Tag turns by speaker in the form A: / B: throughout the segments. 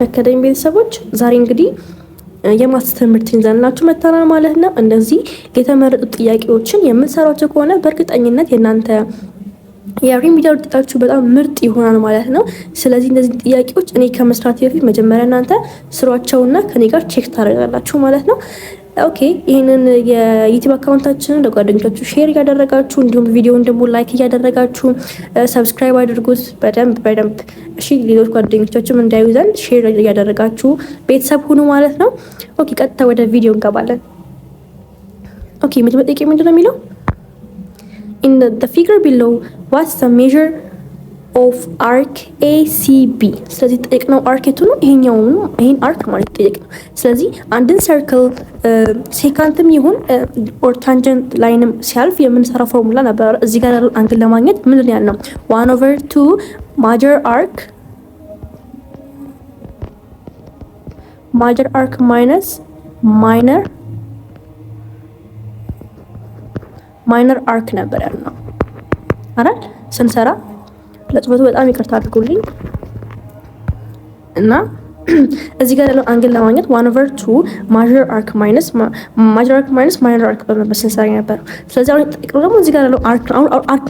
A: አካዳሚ ቤተሰቦች ዛሬ እንግዲህ የማትስ ትምህርት ይዘንላችሁ መጥተናል ማለት ነው። እንደዚህ የተመረጡ ጥያቄዎችን የምንሰራቸው ከሆነ በእርግጠኝነት የእናንተ የሪሚዲያል ውጤታችሁ በጣም ምርጥ ይሆናል ማለት ነው። ስለዚህ እነዚህ ጥያቄዎች እኔ ከመስራት በፊት መጀመሪያ እናንተ ስሯቸውና ከኔ ጋር ቼክ ታደርጋላችሁ ማለት ነው። ኦኬ ይህንን የዩቲዩብ አካውንታችንን ለጓደኞቻችሁ ሼር እያደረጋችሁ እንዲሁም ቪዲዮውን ደግሞ ላይክ እያደረጋችሁ ሰብስክራይብ አድርጉት በደንብ እሺ። ሌሎች ጓደኞቻችሁም እንዳዩ ዘንድ ሼር እያደረጋችሁ ቤተሰብ ሁኑ ማለት ነው። ኦኬ ቀጥታ ወደ ቪዲዮ እንገባለን። ኦኬ መጠየቅ ምንድን ነው የሚለው in the figure below what's the measure of arc ACB። ስለዚህ ጠየቅነው አርክ የቱ ነው? ይሄን አርክ ማለት ጠየቅነው። ስለዚህ አንድን ሰርክል ሴካንትም ይሁን ኦር ታንጀንት ላይንም ሲያልፍ የምንሰራው ፎርሙላ ነበር። እዚህ ጋር ያለው አንግል ለማግኘት ምን ያልነው 1/2 major arc minus minor arc ነበር ያልነው አይደል? ስንሰራ ለጽሁፉ በጣም ይቅርታ አድርጉልኝ እና እዚህ ጋር ያለው አንግል ለማግኘት 1/2 major arc minus minor arc በመባል ስንሰራ ነበር። ስለዚህ አሁን ጥቅም ደግሞ እዚህ ጋር ያለው አርክ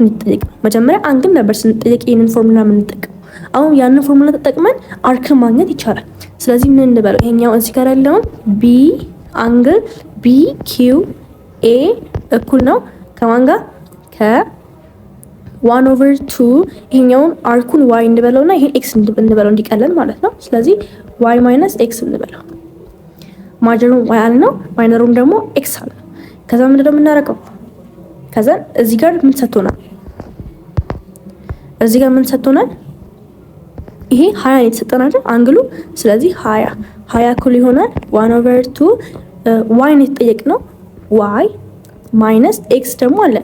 A: እንጠይቅ። መጀመሪያ አንግል ነበር ስንጠይቅ ይሄንን ፎርሙላ የምንጠቀም። አሁን ያንን ፎርሙላ ተጠቅመን አርክን ማግኘት ይቻላል። ስለዚህ ምን እንበለው? ይሄኛው እዚህ ጋር ያለውን ቢ አንግል BQA እኩል ነው ከማን ጋር ከ1/2 ይሄኛውን አርኩን y እንበለውና ይሄን x እንበለው እንዲቀለል ማለት ነው። ስለዚህ y minus x እንበለው። ማጀሩን y አልነው ማይነሩን ደግሞ x አልነው። ከዛ ምንድን ነው የምናደርገው? ከዛ እዚህ ጋር ምን ሰጥቶናል? ይሄ 20 የተሰጠን አይደል አንግሉ። ስለዚህ 20 እኩል ይሆናል 1/2 y ነው የተጠየቅነው y ማይነስ x ደግሞ አለ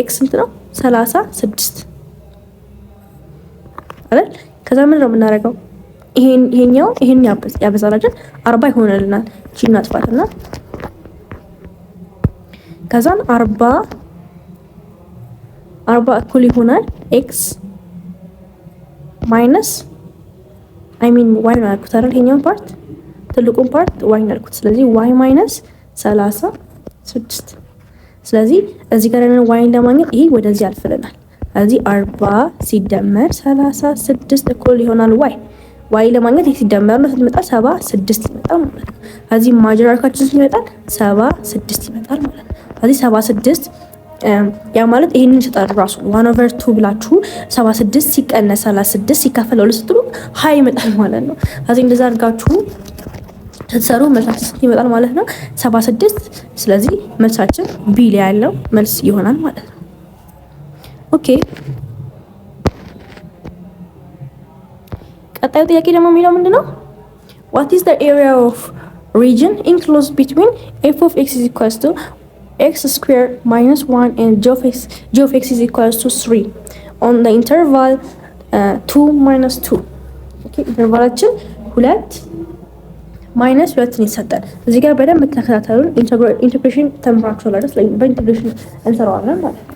A: x ስንት ነው? 36 አይደል? ከዛ ምን ነው የምናደርገው? ይሄን ያበዛል አይደል? 40 ይሆነልናል። እቺ እናጥፋትና ከዛን 40 እኩል ይሆናል x ማይነስ y ነው ያልኩት አይደል? ይሄኛውን ፓርት ትልቁን ፓርት y ነው ያልኩት። ስለዚህ y ማይነስ 36። ስለዚህ እዚህ ጋር ያለን y ለማግኘት ይሄ ወደዚህ ያልፍልናል። ስለዚህ 40 ሲደመር 36 እኩል ይሆናል y ለማግኘት ይሄ ሲደመር ነው ሲመጣ 76 ይመጣል ማለት ነው። ስለዚህ ማጀር አርካችን ሲመጣ 76 ይመጣል ማለት ነው። ስለዚህ 76 ያ ማለት ይሄንን ይሰጣል ራሱ 1/2 ብላችሁ 76 ሲቀነስ 36 ሲካፈል ለሁለት ስትሉ 20 ይመጣል ማለት ነው። ስለዚህ እንደዛ አድርጋችሁ ስትሰሩ መልሳችን ይመጣል ማለት ነው 76። ስለዚህ መልሳችን ቢ ላይ ያለው መልስ ይሆናል ማለት ነው። ኦኬ ቀጣዩ ጥያቄ ደግሞ የሚለው ምንድነው? what is the area of region enclosed between f of x is equals to x squared minus 1 and g of x is equals to 3 on the interval 2 minus 2 ኦኬ ኢንተርቫላችን 2 ማይነስ 2 ነው ይሰጣል። እዚህ ጋር በደንብ ተከታተሉን። ኢንተግሬሽን ተምራችኋል አይደል? በኢንተግሬሽን እንሰራዋለን ማለት ነው።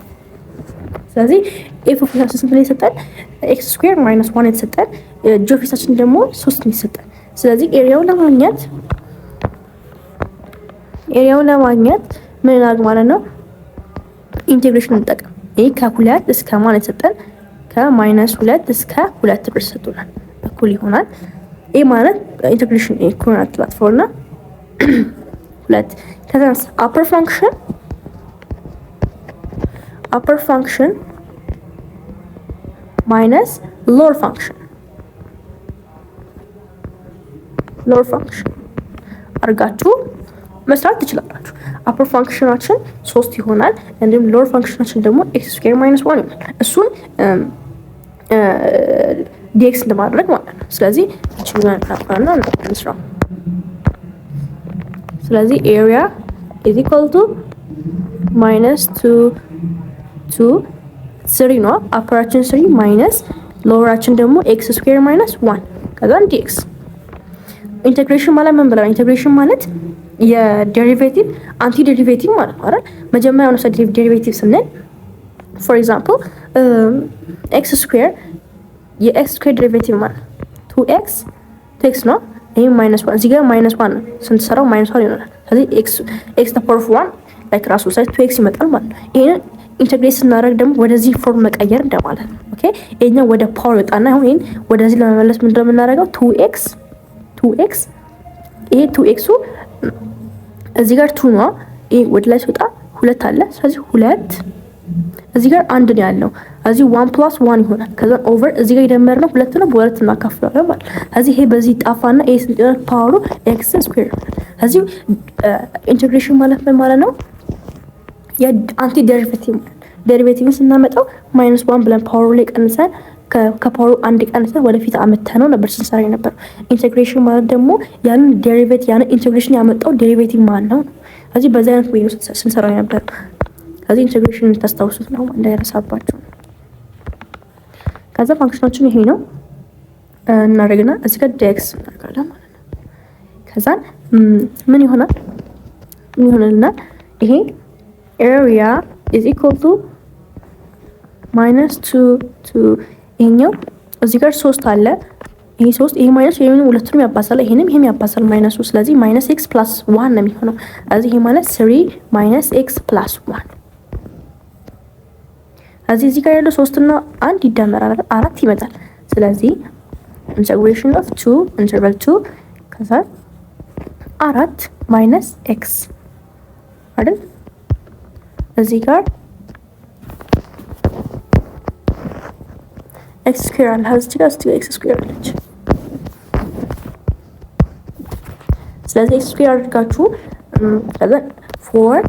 A: ስለዚህ ኤፍ ኦፍ ኤክስ ስንት ነው ይሰጣል? ኤክስ ስኩዌር ማይነስ 1 የተሰጠን ጂ ኦፍ ኤክሳችን ደግሞ 3 ነው ይሰጣል። ስለዚህ ኤሪያውን ለማግኘት ምን እናድርግ ማለት ነው? ኢንተግሬሽን እንጠቀም። ይሄ ከ2 እስከ ማን የተሰጠን? ከማይነስ 2 እስከ 2 ድረስ ሰጥቶናል። እኩል ይሆናል ይሄ ማለት ኢንተግሬሽን ኮኦርዲኔት ፕላትፎርም እና 2 ከዛ አፐር ፋንክሽን ማይነስ ሎወር ፋንክሽን አድርጋችሁ መስራት ትችላላችሁ። አፐር ፋንክሽናችን 3 ይሆናል። እንዲሁም ሎወር ፋንክሽናችን ደግሞ x ስኩዌር ማይነስ 1 ይሆናል። እሱን ዲኤክስ እንደማድረግ ማለት ነው። ስለዚህ እቺን ካፋና እንስራው። ስለዚህ ኤሪያ is equal to minus 3 ነው። አፐራችን 3 ማይነስ ሎወራችን ደግሞ x ስኩዌር ማይነስ 1 ከዛ ዲኤክስ። ኢንተግሬሽን ማለት ምን ብለናል? ኢንተግሬሽን ማለት የዴሪቬቲቭ አንቲ ዴሪቬቲቭ ማለት ነው አይደል? መጀመሪያ ነው ዴሪቬቲቭ ስንል ፎር ኤግዛምፕል x ስኩዌር የኤክስ ስኩዌር ዴሪቬቲቭ ማለት 2x 2x ነው። ይሄ -1 እዚህ ጋር -1 ነው ስንሰራው -1 ይሆናል። ስለዚህ x the power of 1 ላይክ ራሱ ሳይዝ 2x ይመጣል ማለት ነው። ይሄን ኢንተግሬት ስናደርግ ደግሞ ወደዚህ ፎርም መቀየር እንደማለት ነው። ኦኬ ይሄኛው ወደ ፓወር ይወጣና አሁን ይሄን ወደዚህ ለመመለስ ምንድነው የምናደርገው? 2x ይሄ 2xኡ እዚህ ጋር 2 ነው። ይሄ ወደ ላይ ሲወጣ 2 አለ። ስለዚህ 2 እዚህ ጋር 1 ነው ያለው። እዚህ 1 + 1 ይሆናል። ከዛ ኦቨር እዚህ ጋር የደመርነው 2 ነው፣ በሁለት እናካፍለዋለን ማለት ነው። ስለዚህ ይሄ በዚህ ጣፋና ይሄ ስንት ፓወሩ x ስኩዌር ይሆናል። ስለዚህ ኢንተግሬሽን ማለት ምን ማለት ነው? የአንቲ ዴሪቬቲቭን ስናመጣው -1 ብለን ፓወሩ ላይ ቀንሰን ከፓወሩ አንድ ቀንሰን ወደፊት አመተነው ነበር ስንሰራ የነበረው። ኢንተግሬሽን ማለት ደግሞ ያንን ዴሪቬቲቭ ያንን ኢንተግሬሽን ያመጣው ዴሪቬቲቭ ማን ነው? ስለዚህ በዚህ አይነት ወይ ስንሰራ የነበረው። ስለዚህ ኢንተግሬሽን ተስታውሱት ነው እንዳይረሳባችሁ። ከዛ ፋንክሽናችን ይሄ ነው እናደርግና እዚህ ጋር ዲኤክስ እናደርጋለን ማለት ነው። ከዛ ምን ይሆናልና ይሄ ኤሪያ is equal to -2 ይሄኛው እዚህ ጋር 3 አለ። ይሄ 3 ይሄ ማይነስ ይሄንን ሁለቱንም ያባዛል፣ ይሄም ያባዛል -2። ስለዚህ -x + 1 ነው የሚሆነው። ስለዚህ ይሄ ማለት 3 - x + 1 እዚህ ጋር ያለው 3 እና 1 ይደመራል 4 ይመጣል። ስለዚህ integration of 2 interval 2 ከዛ 4 - x አይደል? እዚህ ጋር x ስኩዌር አለ። እዚህ ጋር x ስኩዌር አለች። ስለዚህ x ስኩዌር አድርጋችሁ ከዛ 4x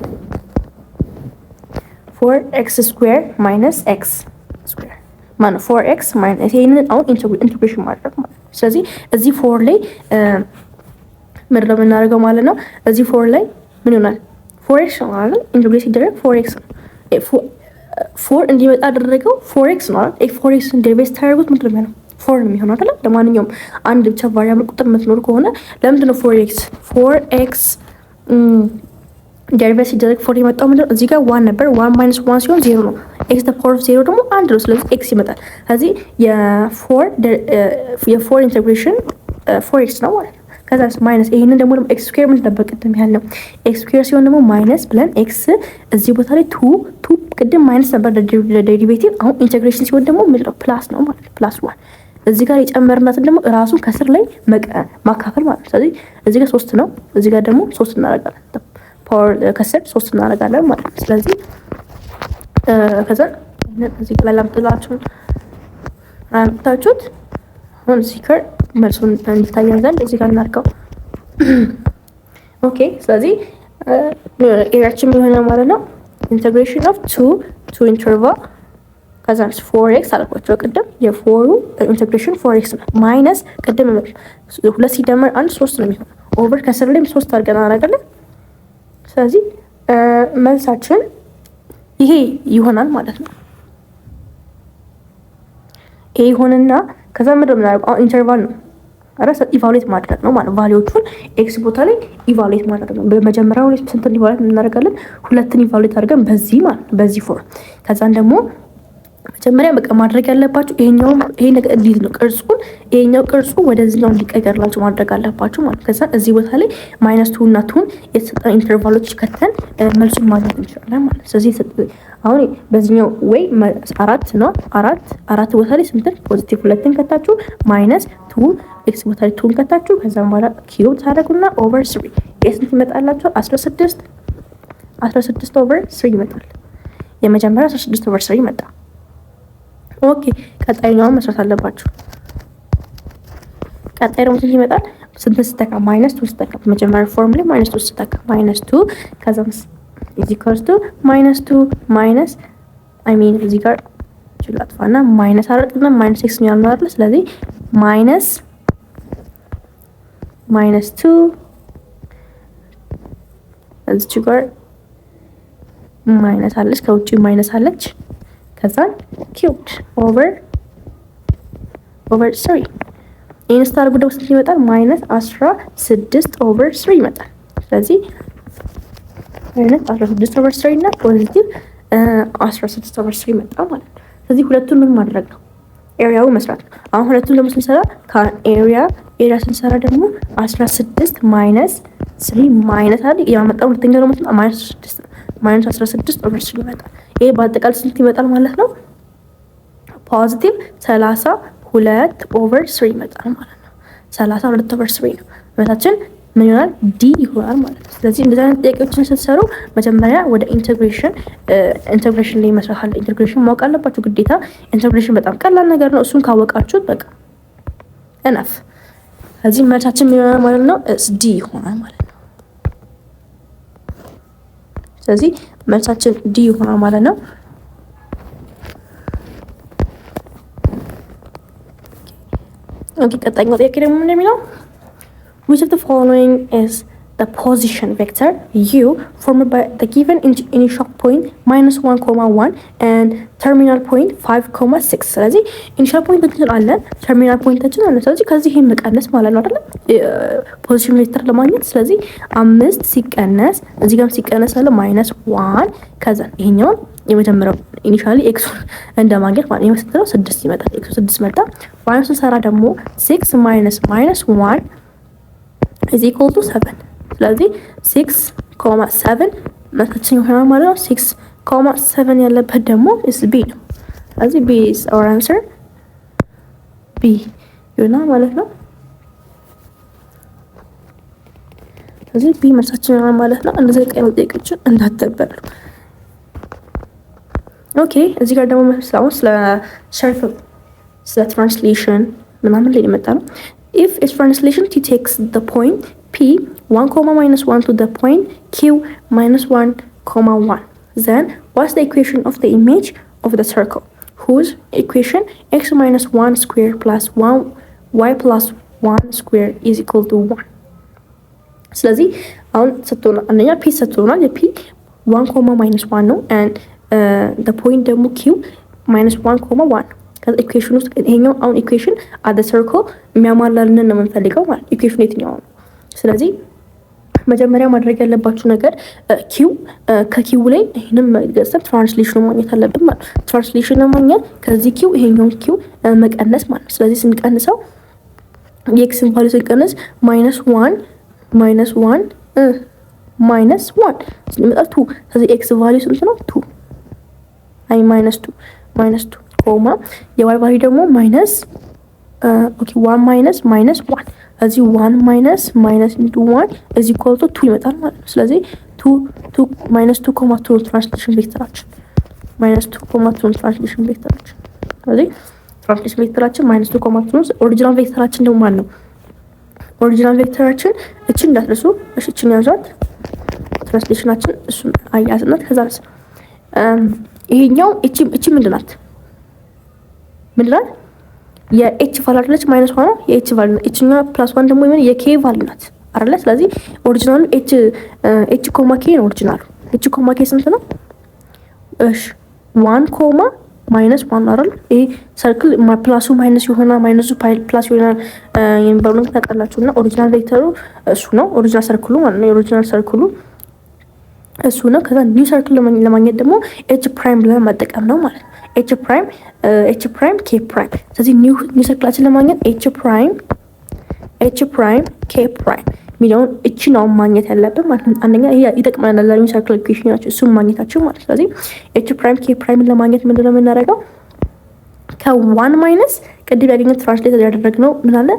A: ስኩዌር - x ስኩዌር ማለት 4x - ይሄንን አሁን ኢንተግሬሽን ማድረግ ማለት ነው። ስለዚህ እዚህ 4 ላይ ምንድን ነው የምናደርገው ማለት ነው? እዚህ 4 ላይ ምን ይሆናል? 4x ነው አይደል? ኢንተግሬት ሲደረግ 4x ነው። 4 እንዲመጣ አደረገው 4x ነው አይደል? 4x ዴሪቬት ታደርጉት ምንድን ነው 4 ነው የሚሆነው አይደል? ለማንኛውም አንድ ብቻ ቫሪያብል ቁጥር የምትኖር ከሆነ ለምንድን ነው 4x ዴሪቬት ሲደረግ 4 የመጣው ምንድን ነው? እዚህ ጋር 1 ነበር። 1 - 1 ሲሆን 0 ነው። x the power of 0 ደግሞ 1 ነው። ስለዚህ x ይመጣል። ስለዚህ የ4 ኢንተግሬሽን 4x ነው ማለት ነው። ከዛ ማይነስ ይሄንን ደግሞ x ስኩዌር ምን ነበር ቅድም ያልነው? x ስኩዌር ሲሆን ደግሞ ማይነስ ብለን x እዚህ ቦታ ላይ 2 ቅድም ማይነስ ነበር ለዴሪቬቲቭ። አሁን ኢንተግሬሽን ሲሆን ደግሞ ምንድን ነው? ፕላስ ነው ማለት ነው። +1 እዚህ ጋር የጨመርናትን ደግሞ ራሱን ከስር ላይ ማካፈል ማለት ነው። ስለዚህ እዚህ ጋር 3 ነው፣ እዚህ ጋር ደግሞ 3 እናደርጋለን። ፓወር ከስር 3 እናደርጋለን ማለት ነው። ስለዚህ ከዛ እዚህ ጋር ላምጥላችሁ አምጥታችሁት አሁን እዚህ ጋር መልሱን እንድታየን ዘንድ እዚህ ጋር እናድርገው። ኦኬ ስለዚህ ኤሪያችን የሆነ ማለት ነው ኢንተግሬሽን ኦፍ 2 ኢንተርቫል ከዛ 4x አልኳቸው ቅድም የፎሩ ኢንተግሬሽን 4x ነው። ማይነስ ቅድም 2 ሲደመር 1 3 ነው የሚሆነው። ኦቨር ከስር ላይም 3 አድርገን አደረጋለን። ስለዚህ መልሳችን ይሄ ይሆናል ማለት ነው። ይሄ ይሆንና ከዛ ምንድነው የምናደርገው? ኢንተርቫል ነው አራስ ኢቫሉዌት ማድረግ ነው ማለት ቫልዩዎቹን ኤክስ ቦታ ላይ ኢቫሉዌት ማድረግ ነው። በመጀመሪያው ላይ ስንት ኢቫሉዌት እናደርጋለን? 2ን ኢቫሉዌት አድርገን በዚህ ማለት በዚህ ፎር ከዛን ደግሞ መጀመሪያ በቃ ማድረግ ያለባችሁ ይሄ ነገር እንዴት ነው ቅርጹን ይሄኛው ቅርጹ ወደዚህኛው እንዲቀየርላችሁ ማድረግ አለባችሁ ማለት ከዛ እዚህ ቦታ ላይ -2 እና 2 የተሰጠ ኢንተርቫሎች ከተን መልሱን ማግኘት እንችላለን ማለት ስለዚህ አሁን በዚህኛው ወይ 4 ነው 4 ቦታ ላይ ስንት ፖዚቲቭ 2ን ከታችሁ -2 ኤክስ ቦታ ላይ 2ን ከታችሁ ከዛም በኋላ ኪዩብ ታደርጉና ኦቨር 3 ስንት ይመጣላችሁ 16 ኦቨር 3 ይመጣል። የመጀመሪያ 16 ኦቨር 3 ይመጣ። ኦኬ ቀጣይኛውን መስራት አለባችሁ። ቀጣይ ደግሞ ስንት ይመጣል? ስንት ስተካ -2 ስተካ መጀመሪያ ፎርሙላ -2 ስተካ -2 ከዛም እዚህ ኮስቱ -2 ማይነስ አይ ሚን እዚህ ጋር ችላጥፋና ማይነስ አረጥና -6 ነው ያልነው አይደል? ስለዚህ -2 እዚህ ጋር ማይነስ አለች ከውጪ ማይነስ አለች ከዛ ኪዩብድ ኦቨር 3 ኢንስታር ጉዳው ስንት ይመጣል? -16 ኦቨር 3 ይመጣል። ስለዚህ -16 ኦቨር 3 እና ፖዚቲቭ 16 ኦቨር 3 ይመጣ ማለት ነው። ስለዚህ ሁለቱን ምን ማድረግ ነው? ኤሪያው መስራት ነው። አሁን ሁለቱን ደግሞ ስንሰራ ከኤሪያ ኤሪያ ስንሰራ ደግሞ 16 ማይነስ 3 ማይነስ አይደል ያመጣው ሁለተኛ ደግሞ ማይነስ 16 ኦቨር 3 ይመጣል። ይሄ በአጠቃላይ ስንት ይመጣል ማለት ነው? ፖዚቲቭ 32 ኦቨር 3 ይመጣል ማለት ነው። 32 ኦቨር 3 ነው መልሳችን ምን ይሆናል? ዲ ይሆናል ማለት ነው። ስለዚህ እንደዚህ አይነት ጥያቄዎችን ስትሰሩ መጀመሪያ ወደ ኢንተግሬሽን ላይ መስራት አለ። ኢንተግሬሽን ማወቅ አለባችሁ ግዴታ። ኢንተግሬሽን በጣም ቀላል ነገር ነው። እሱን ካወቃችሁት በቃ እነፍ። ስለዚህ መልሳችን ምን ይሆናል ማለት ነው? ዲ ይሆናል ማለት ነው። ስለዚህ መልሳችን ዲ ይሆናል ማለት ነው። ኦኬ ቀጣይኛው ጥያቄ ደግሞ ምን እንደሚለው which of the following is the position vector u formed by the given initial point -1,1 and terminal point 5,6 ስለዚህ ኢኒሻል ፖይንታችን አለ ተርሚናል ፖይንታችን አለ። ስለዚህ ከዚህ ይሄን መቀነስ ማለት ነው አይደል ፖዚሽን ቬክተር ለማግኘት። ስለዚህ 5 ሲቀነስ እዚህ ጋርም ሲቀነስ አለ -1 ከዛ ይሄኛው የመጀመሪያው ኢኒሻሊ ኤክስ እንደማግኘት ማለት ነው። የመሰለው 6 ይመጣል። ኤክስ 6 መጣ። ባይነስ ሰራ ደግሞ 6 -1 is equal to 7 ስለዚህ 6,7 መልሳችን ይሆናል ማለት ነው። 6,7 ያለበት ደግሞ is B ነው። ስለዚህ B is our answer B ይሆናል ማለት ነው። ስለዚህ B መልሳችን ይሆናል ማለት ነው። እንደዚህ ቀይ ጥያቄዎችን እንዳትበሉ። ኦኬ እዚህ ጋር ደግሞ መስላው ስለ ሰርክል ስለ ትራንስሌሽን ምናምን ላይ የመጣ ነው። If its translation t takes the point p 1,-1 to the point q -1,1, then what's the equation of the image of the circle whose equation x -1 square plus 1 y plus 1 square is equal to 1? ስለዚህ አሁን ሰጥቶና አንደኛ p ሰጥቶናል። የp 1,-1 ነው and the point ደግሞ q -1,1 ከዛ ኢኩዌሽን ውስጥ ይሄኛው አሁን ኢኩዌሽን አት ዘ ሰርክል የሚያሟላልን ነው የምንፈልገው ማለት ኢኩዌሽን የትኛው ነው። ስለዚህ መጀመሪያ ማድረግ ያለባችሁ ነገር ኪው ከኪው ላይ ይሄንን መገሰብ ትራንስሌሽኑ ማግኘት አለብን ማለት ትራንስሌሽኑ ማግኘት ከዚህ ኪው ይሄኛው ኪው መቀነስ ማለት ነው። ስለዚህ ስንቀንሰው የኤክስን ቫልዩ ሲቀነስ -1 ስለሚመጣ 2 ስለዚህ ኤክስ ቫልዩ ስንት ነው? 2 አይ -2 ኮማ የዋይ ቫልዩ ደግሞ ማይነስ 1 እዚህ 1 ኢንቱ 1 እዚ ኢኳል ቱ 2 ይመጣል ማለት ነው። ስለዚህ 2 ትራንስሌሽን ቬክተራችን ትራንስሌሽን ቬክተራችን ስለዚህ ትራንስሌሽን ቬክተራችን -2 ኦሪጂናል ቬክተራችን ደግሞ ማን ነው? ኦሪጂናል ቬክተራችን እቺን እንዳትረሱ እሺ። እቺን ያዟት ትራንስሌሽናችን እሱን አያዝናት። ከዛስ ይሄኛው እቺ ምንድናት? የኤች ቫልዩ አይደለች -1 ነው የኤች ቫልዩ ነው። እቺኛ +1 ደግሞ የምን የኬ ቫልዩ ናት አይደለ? ስለዚህ ኦሪጂናሉ ኤች ኮማ ኬ ነው ኦሪጂናሉ። ኤች ኮማ ኬ ስንት ነው? እሺ 1 ኮማ -1 አይደል? ይሄ ሰርክል ፕላሱ ማይነስ ይሆናል ማይነሱ ፕላስ ይሆናል የሚባለው ታውቃላችሁና ኦሪጂናል ቬክተሩ እሱ ነው። ኦሪጂናል ሰርክሉ ማለት ነው። የኦሪጂናል ሰርክሉ እሱ ነው። ከዛ ኒው ሰርክል ለማግኘት ደግሞ ኤች ፕራይም ብለን መጠቀም ነው ማለት ነው። ኤች ፕራይም ኬ ፕራይም። ስለዚህ ኒው ሰርክላችን ለማግኘት ኤች ፕራይም ኬ ፕራይም ሚሊዮን እቺ ነው ማግኘት ያለብን ማለት ነው። አንደኛ ይሄ ይጠቅመናል ለኒው ሰርክል ኢኩዌሽናችን እሱን ማግኘታችን ማለት። ስለዚህ ኤች ፕራይም ኬ ፕራይም ለማግኘት ምንድነው የምናደርገው? ከ1 ማይነስ ቅድም ያገኘው ትራንስሌት ያደረግነው ምን አለ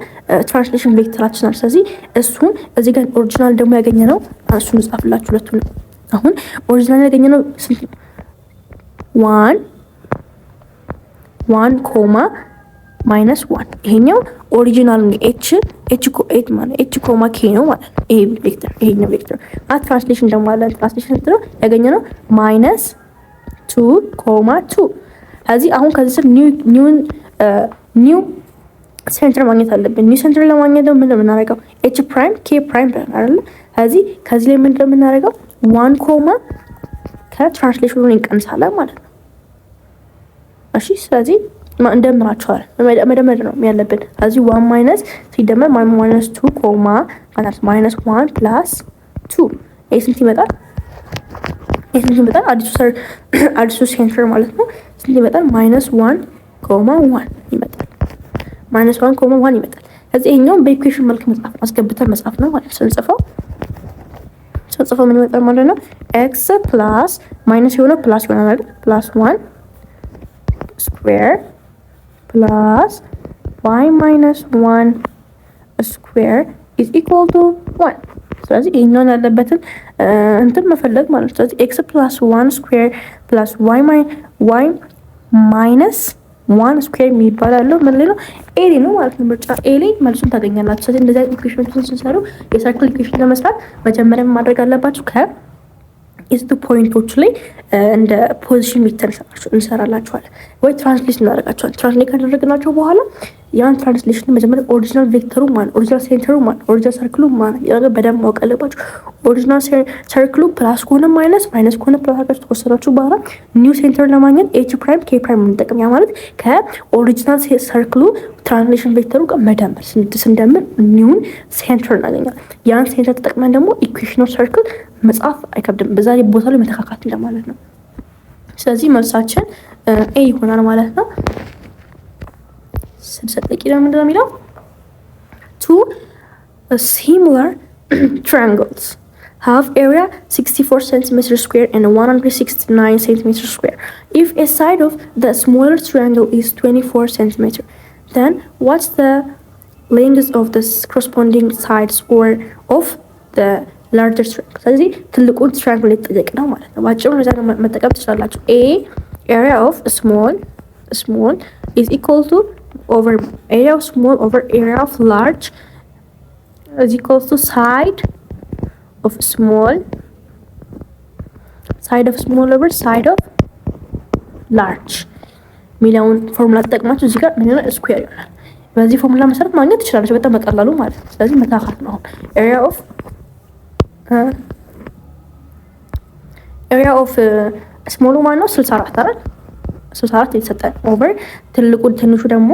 A: ትራንስሌሽን ቬክተራችን አለ። ስለዚህ እሱን እዚህ ጋር ኦሪጂናል ደግሞ ያገኘነው እሱን ጻፍላችሁ ሁለቱን። አሁን ኦሪጂናል ያገኘነው ስንት ነው? 1 ኮማ -1 ይሄኛው ኦሪጂናል ነው። ኤች ማለት ኤች ኮማ ኬ ነው ማለት ነው። ይሄ ቬክተር ይሄኛው ቬክተር ትራንስሌሽን ደግሞ አለ። ትራንስሌሽን ነው ያገኘነው -2 ኮማ 2። እዚህ አሁን ከዚህ ስር ኒው ሴንተር ማግኘት አለብን። ኒው ሴንተር ለማግኘት ደግሞ ምንድነው የምናደርገው? ኤች ፕራይም ኬ ፕራይም ብለን አይደል? ከዚህ ላይ ምንድነው የምናደርገው? 1 ኮማ ከትራንስሌሽኑን እንቀንሳለን ማለት ነው። እሺ ስለዚህ እንደምራቸዋለን መደመር ነው ያለብን። ስለዚህ 1 ማይነስ ሲደመር -2 ኮማ -1 ፕላስ 2 ይሄ ስንት ይመጣል? አዲሱ ሴንተር ማለት ነው። ስንት ይመጣል? -1 ኮማ 1 ይመጣል። -1 ኮማ 1 ይመጣል። ከዚህ ይሄኛው በኢኩዌሽን መልክ መጻፍ አስገብተን መጻፍ ነው ማለት ስንጽፈው ምን ይመጣል ማለት ነው? ኤክስ ፕላስ ማይነስ የሆነ ፕላስ ይሆናል አይደል? ፕላስ 1 ስኩዌር ፕላስ y minus 1 ስኩዌር is equal to 1። ስለዚህ ይሄኛውን ያለበትን እንትን መፈለግ ማለት ነው። ስለዚህ x plus 1 ስኩዌር plus y minus 1 ስኩዌር የሚባለው ምን ላይ ነው? ኤ ላይ ነው ማለት ነው። ምርጫ ኤ ላይ መልሱን ታገኛላችሁ። ስለዚህ እንደዚህ አይነት ኢኩዌሽኖችን ስንሰሩ የሰርክል ኢኩዌሽን ለመስራት መጀመሪያ ማድረግ አለባችሁ ከኢስቱ ፖይንቶች ላይ እንደ ፖዚሽን ሜተር እንሰራላችኋለን ወይ ትራንስሌት እናደርጋቸዋለን። ትራንስሌት ካደረግናቸው በኋላ ያን ትራንስሌሽን መጀመሪያ ኦሪጂናል ቬክተሩ ማን፣ ኦሪጂናል ሴንተሩ ማን፣ ኦሪጂናል ሰርክሉ ማን ያለ በደንብ ማወቅ አለባችሁ። ኦሪጂናል ሰርክሉ ፕላስ ከሆነ ማይነስ ከሆነ ፕላስ አድርጋችሁ ተወሰናችሁ በኋላ ኒው ሴንተር ለማግኘት ኤች ፕራይም ኬ ፕራይም እንጠቀም። ያ ማለት ከኦሪጂናል ሰርክሉ ትራንስሌሽን ቬክተሩ ጋር መደመር ስንደምር ኒውን ሴንተር እናገኛለን። ያን ሴንተር ተጠቅመን ደግሞ ኢኩዌሽናል ሰርክል መጻፍ አይከብድም። በዛ ላይ ቦታ ላይ መተካካት እንደማለት ነው። ስለዚህ መልሳችን ኤ ይሆናል ማለት ነው። ስንሰጠቂ ደግሞ ምንድን ነው የሚለው? two similar triangles have area 64 centimeters square and 169 centimeters square. If a side of the smaller triangle is 24 centimeters, then what's the length of the corresponding sides or of the larger triangle? ስለዚህ ትልቁን ትራያንግል የተጠየቅ ነው ማለት ነው። ባጭሩ እዛ መጠቀም ትችላላችሁ። A area of small is equal to over area of small over area of large is equal to side of small over side of large ሚለውን ፎርሙላ ተጠቅማችሁ እዚህ ጋር ምን ይሆናል? ስኩዌር ይሆናል። በዚህ ፎርሙላ መሰረት ማግኘት ትችላላችሁ በጣም በቀላሉ ማለት ነው። ስለዚህ መታካት ነው። area of ስሞሉ ማን ነው? 64 አይደል? 64 የተሰጠን ኦቨር ትንሹ ደግሞ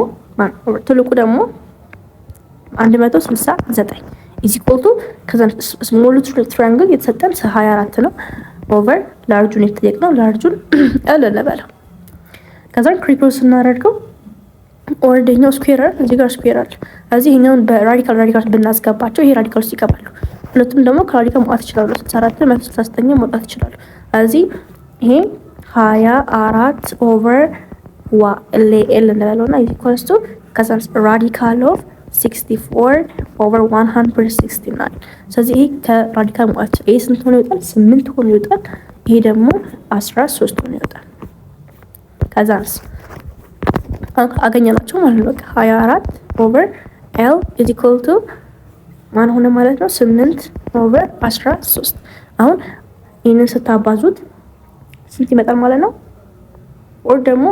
A: 169 is equal to ከዛ ስሞሉ ትራያንግል የተሰጠን 24 ነው ኦቨር ላርጁን የተጠየቅነው ላርጁን አለለበለ ከዛ ክሪፕሎስ እናደርገው ኦርዲናል ስኩዌር እዚህ ጋር ስኩዌር አለ። እዚህ ይሄኛውን በራዲካል ብናስገባቸው ይሄ ራዲካል ውስጥ ይገባሉ። ሁለቱም ደግሞ ከራዲካል መውጣት ይችላሉ። 64 169 መውጣት ይችላሉ። እዚህ ይሄ 24 ኦቨር ኤል እንበለውና is equals to ከዛ ራዲካል ኦፍ 64 ኦቨር 169 ስለዚህ ይሄ ከራዲካል መውጣት ይሄ ስንት ሆኖ ይወጣል? 8 ሆኖ ይወጣል። ይሄ ደግሞ 13 ሆኖ ይወጣል። ከዛስ አገኘናቸው ማለት ነው። 24 ኦቨር ኤል is equal to ማን ሆነ ማለት ነው? 8 ኦቨር 13 አሁን ይሄንን ስታባዙት ስንት ይመጣል ማለት ነው? ኦር ደግሞ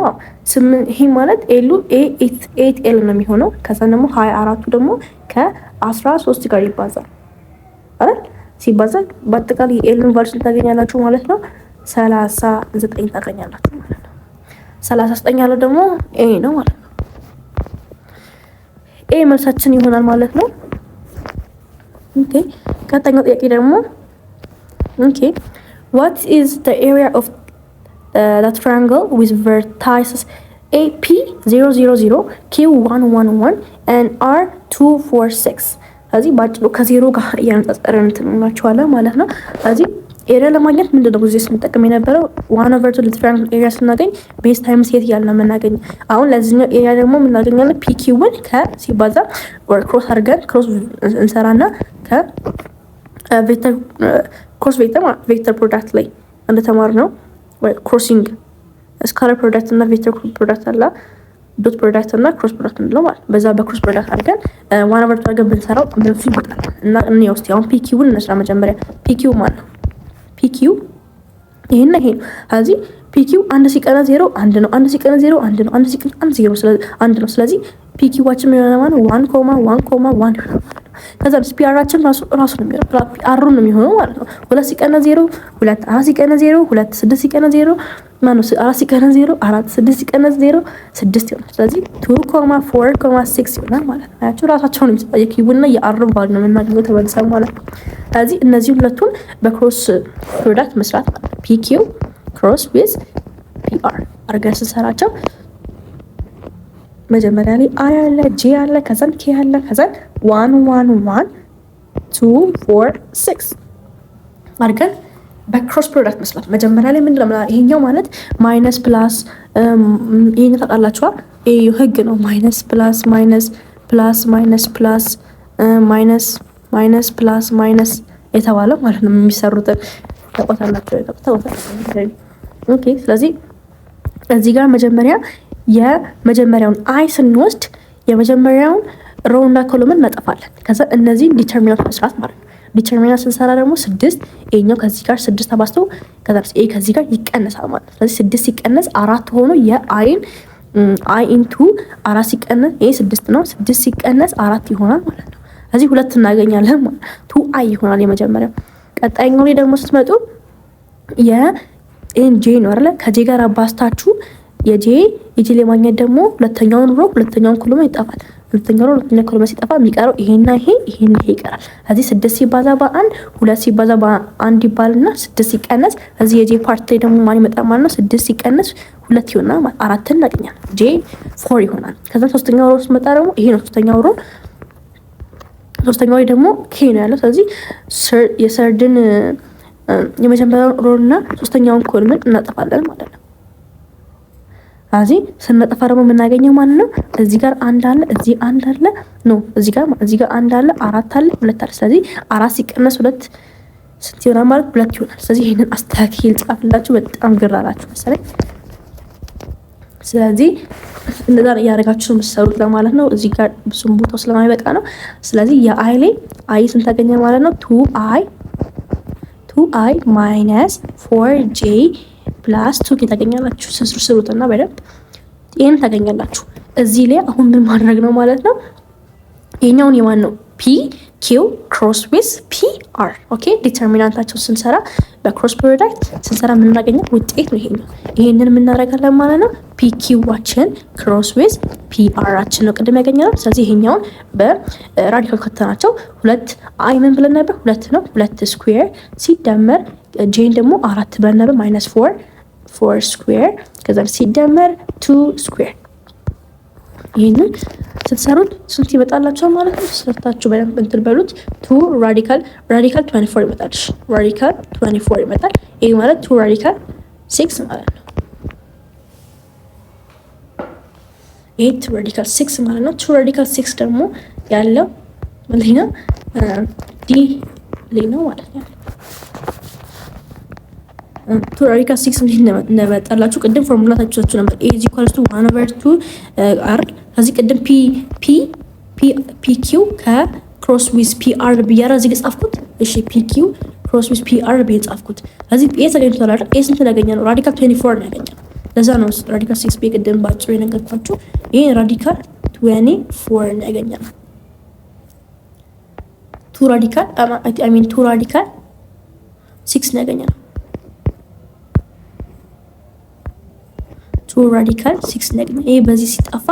A: 8 ይሄ ማለት ኤሉ 8 ኤል ነው የሚሆነው። ከዛ ደግሞ 24ቱ ደግሞ ከ13 ጋር ይባዛል አይደል? ሲባዛ በአጠቃላይ ኤልን ቫልዩን ታገኛላችሁ ማለት ነው። 39 ታገኛላችሁ ማለት ነው። 39 ያለው ደግሞ ኤ ነው ማለት ነው። ኤ መልሳችን ይሆናል ማለት ነው። ኦኬ ቀጣይኛው ጥያቄ ደግሞ what is the area of the triangle with vertices AP 000 Q111 and R246 ስለዚህ ባጭሩ ከዜሮ ጋር እያነጻጸረን እንትንላችኋለን ማለት ነው። ስለዚህ ኤሪያ ለማግኘት ምንድነው ብዙ ስንጠቀም የነበረው 1/2 ለትራያንግል ኤሪያ ስናገኝ ቤዝ ታይምስ የት ያለ ነው የምናገኘው። አሁን ለዚህኛው ኤሪያ ደግሞ የምናገኛለን PQ1 ከሲባዛ or ክሮስ አድርገን ክሮስ እንሰራና ከቬክተር ክሮስ ቬክተር ፕሮዳክት ላይ እንደተማርነው ወይ ክሮሲንግ ስካላር ፕሮዳክት እና ቬክተር ፕሮዳክት አለ ዶት ፕሮዳክት እና ክሮስ ፕሮዳክት እንለው ማለት በዛ በክሮስ ፕሮዳክት አድርገን 1/2 አድርገን ብንሰራው መልሱ ይመጣል እና እንየው እስቲ አሁን PQ1 እንስራ መጀመሪያ PQ ማለት ነው PQ ይሄና ይሄ ስለዚህ PQ 1 ሲቀነስ 0 1 ነው 1 ሲቀነስ 0 1 ነው 1 ሲቀነስ 1 0 ስለዚህ 1 ነው። ስለዚህ PQ-ዋችን የሚሆነው ማለት 1,1,1 ከዛ ፒአራችን ራሱ ነው የሚሆነው አሩ ነው የሚሆነው ማለት ነው። 2 ሲቀነስ 0 2 4 ሲቀነስ 0 2 6 ሲቀነስ 0 ማነው 4 ሲቀነስ 0 4 6 ሲቀነስ 0 6 ይሆናል። ስለዚህ 2,4,6 ይሆናል ማለት ነው። አያችሁ ራሳቸውን የሚሰጣው የኪዩና የአር ቫልዩ ነው የምናገኘው ተመልሰው ማለት ነው። ስለዚህ እነዚህ ሁለቱን በክሮስ ፕሮዳክት መስራት PQ ክሮስ ዊዝ PR አርገን ስንሰራቸው መጀመሪያ ላይ አይ አለ፣ ጄ አለ፣ ከዛን ኬ አለ፣ ከዛን 1 1 1 2 4 6 አድርገን በክሮስ ፕሮዳክት መስራት። መጀመሪያ ላይ ምንድን ነው ይሄኛው ማለት ማይነስ ፕላስ ይሄን ታውቃላችኋል። ይሄ ህግ ነው። ማይነስ ፕላስ ማይነስ ፕላስ ማይነስ ፕላስ ማይነስ ማይነስ ፕላስ ማይነስ የተባለው ማለት ነው። የሚሰሩትን ተቆጣላችሁ። ኦኬ። ስለዚህ እዚህ ጋር መጀመሪያ የመጀመሪያውን አይ ስንወስድ የመጀመሪያውን ሮው እና ኮሎምን እናጠፋለን። ከዛ እነዚህ ዲተርሚናንት መስራት ማለት ነው። ዲተርሚናንት ስንሰራ ደግሞ 6 ይሄኛው ከዚህ ጋር 6 ተባዝቶ ከዛ ኤ ከዚህ ጋር ይቀነሳል ማለት ነው። ስለዚህ 6 ሲቀነስ 4 ሆኖ የአይን አይ ኢንቱ 4 ሲቀነስ ይሄ 6 ነው። 6 ሲቀነስ 4 ይሆናል ማለት ነው። ስለዚህ 2 እናገኛለን ማለት ነው። 2 አይ ይሆናል የመጀመሪያው። ቀጣይኛው ላይ ደግሞ ስትመጡ የኤን ጄ ነው አይደል? ከጄ ጋር አባስታችሁ የጄ ለማግኘት ደግሞ ሁለተኛውን ሮ ሁለተኛውን ኮሎን ይጠፋል። ሁለተኛው ኮሎን ሲጠፋ የሚቀረው ይሄና ይሄ ይቀራል። እዚህ 6 ሲባዛ በ1 2 ሲባዛ በ1 ይባልና 6 ሲቀነስ እዚህ የጄ ፓርት ላይ ደግሞ ማን ይመጣል ማለት ነው? 6 ሲቀነስ 2 ይሆናል ማለት 4 እናገኛለን። ጄ 4 ይሆናል። ከዛ ሶስተኛው ሮ ሲመጣ ደግሞ ይሄ ነው ሶስተኛው ሮ። ሶስተኛው ላይ ደግሞ ኬ ነው ያለው። ስለዚህ የሰርድን የመጀመሪያውን ሮ እና ሶስተኛውን ኮሎን እናጠፋለን ማለት ነው። እዚህ ስንጠፋ ደግሞ የምናገኘው ማለት ነው እዚህ ጋር አንድ አለ፣ እዚህ አንድ አለ ነው እዚህ ጋር አንድ አለ፣ 4 አለ፣ 2 አለ። ስለዚህ 4 ሲቀነስ 2 ስንት ይሆናል ማለት 2 ይሆናል። ስለዚህ ይሄንን አስተካክል ጻፍላችሁ። በጣም ግራ አላችሁ መሰለኝ። ስለዚህ እንደዛ ያደረጋችሁ የምትሰሩት ለማለት ነው። እዚህ ጋር ብዙም ቦታው ስለማይበቃ ነው። ስለዚህ የአይ ላይ አይ ስንት ታገኘ ማለት ነው 2i ማይነስ 4j ፕላስ 2 ታገኛላችሁ። ስሩትና በደንብ ይሄን ታገኛላችሁ። እዚህ ላይ አሁን ምን ማድረግ ነው ማለት ነው? ይሄኛውን የማን ነው? ፒ ኪው ክሮስ ዊዝ ፒ አር። ኦኬ ዲተርሚናንታቸው ስንሰራ በክሮስ ፕሮዳክት ስንሰራ የምናገኘው ውጤት ነው ይሄኛው። ይሄንን የምናደርጋለን ማለት ነው ፒ ኪዋችን ክሮስ ዊዝ ፒ አራችን ነው ቅድም ያገኘነው። ስለዚህ ይሄኛውን በራዲካል ከተናቸው 2 አይ ምን ብለን ነበር? 2 ነው 2 ስኩዌር ሲደመር ጄን ደግሞ 4 ብለን ነበር ማይነስ 4 ስኩዌር ከዛ ሲደመር 2 ስኩዌር። ይሄንን ስትሰሩት ስንት ይመጣላችኋል ማለት ነው? ሰርታችሁ በደንብ እንትን በሉት። 2 ራዲካል 24 ይመጣል። ራዲካል 24 ይመጣል። ይሄ ማለት 2 ራዲካል 6 ማለት ነው። 8 ራዲካል 6 ማለት ነው። 2 ራዲካል 6 ደግሞ ያለው ማለት ነው ዲ ላይ ነው ማለት ነው። 2 ራዲካል 6 እንዴት እንደመጣላችሁ ቅድም ፎርሙላ ታችሁት ነበር። a = 1/2 r ከዚህ ቅድም ፒ ኪው ከክሮስ ዊዝ ፒ አር ብያራ እዚህ ጻፍኩት። እሺ ፒ ኪው ክሮስ ዊዝ ፒ አር ብዬ ጻፍኩት። እዚህ ኤ ተገኝቷል አይደል? ኤ ስንት ያገኛል? ራዲካል 24 ነው ያገኛል። ለዛ ነው ራዲካል 6 ብዬ ቅድም ባጭሩ የነገርኳችሁ። ይሄ ራዲካል 24 ነው ያገኛል። 2 ራዲካል 6 ነው ያገኛል። 2 ራዲካል 6 ነው ያገኛል። ይሄ በዚህ ሲጠፋ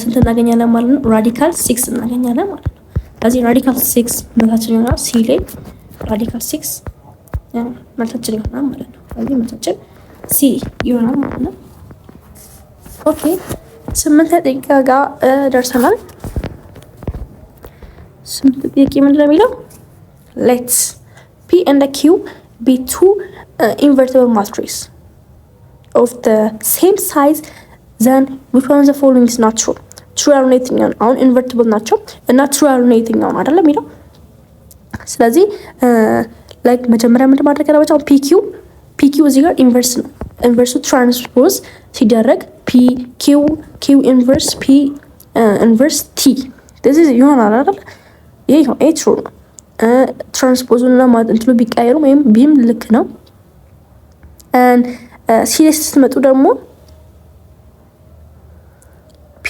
A: ስንት እናገኛለን ማለት ነው? ራዲካል 6 እናገኛለን ማለት ነው። ስለዚህ ራዲካል 6 መልሳችን ይሆናል ሲ ላይ ራዲካል 6 መልሳችን ይሆናል ማለት ነው። ስለዚህ መልሳችን ሲ ይሆናል ማለት ነው። ኦኬ 8 ደቂቃ ጋር ደርሰናል። 8 ደቂቃ ምንድን ነው የሚለው? ሌትስ ፒ ኤንድ ኪው ቢ 2 invertible matrices of the same size then which one of the following is not true? true ያልሆነ የትኛው ነው? አሁን ኢንቨርቲብል ናቸው እና true ያልሆነ የትኛው ነው አይደለም የሚለው። ስለዚህ ላይክ መጀመሪያ ምንድን ማድረግ ያለባቸው ፒ ኪው እዚህ ጋር ኢንቨርስ ነው። ኢንቨርሱ ትራንስፖዝ ሲደረግ ፒ ኪው ኢንቨርስ ፒ ኢንቨርስ ቲ this ይሆናል አይደል? ይሄ ነው true ነው። ትራንስፖዙን እና ማለት እንትሉ ቢቀየሩ ወይም ቢም ልክ ነው። ሲሪየስ ስትመጡ ደግሞ ፒ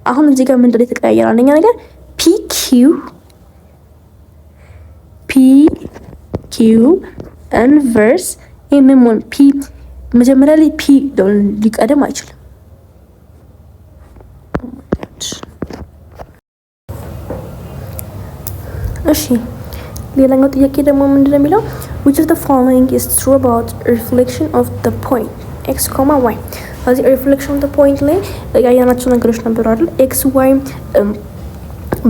A: አሁን እዚህ ጋር ምንድን ነው የተቀያየረው? አንደኛ ነገር ፒ ኪው ኢንቨርስ ይሄንን ፒ መጀመሪያ ላይ ፒ ሊቀደም አይችልም። እሺ ሌላኛው ጥያቄ ደግሞ ምንድን ነው የሚለው which of the following is true about reflection of the point x, y? ስለዚህ ሪፍሌክሽን ፖይንት ላይ ያያናቸው ነገሮች ነበሩ አይደል? ኤክስ ዋይ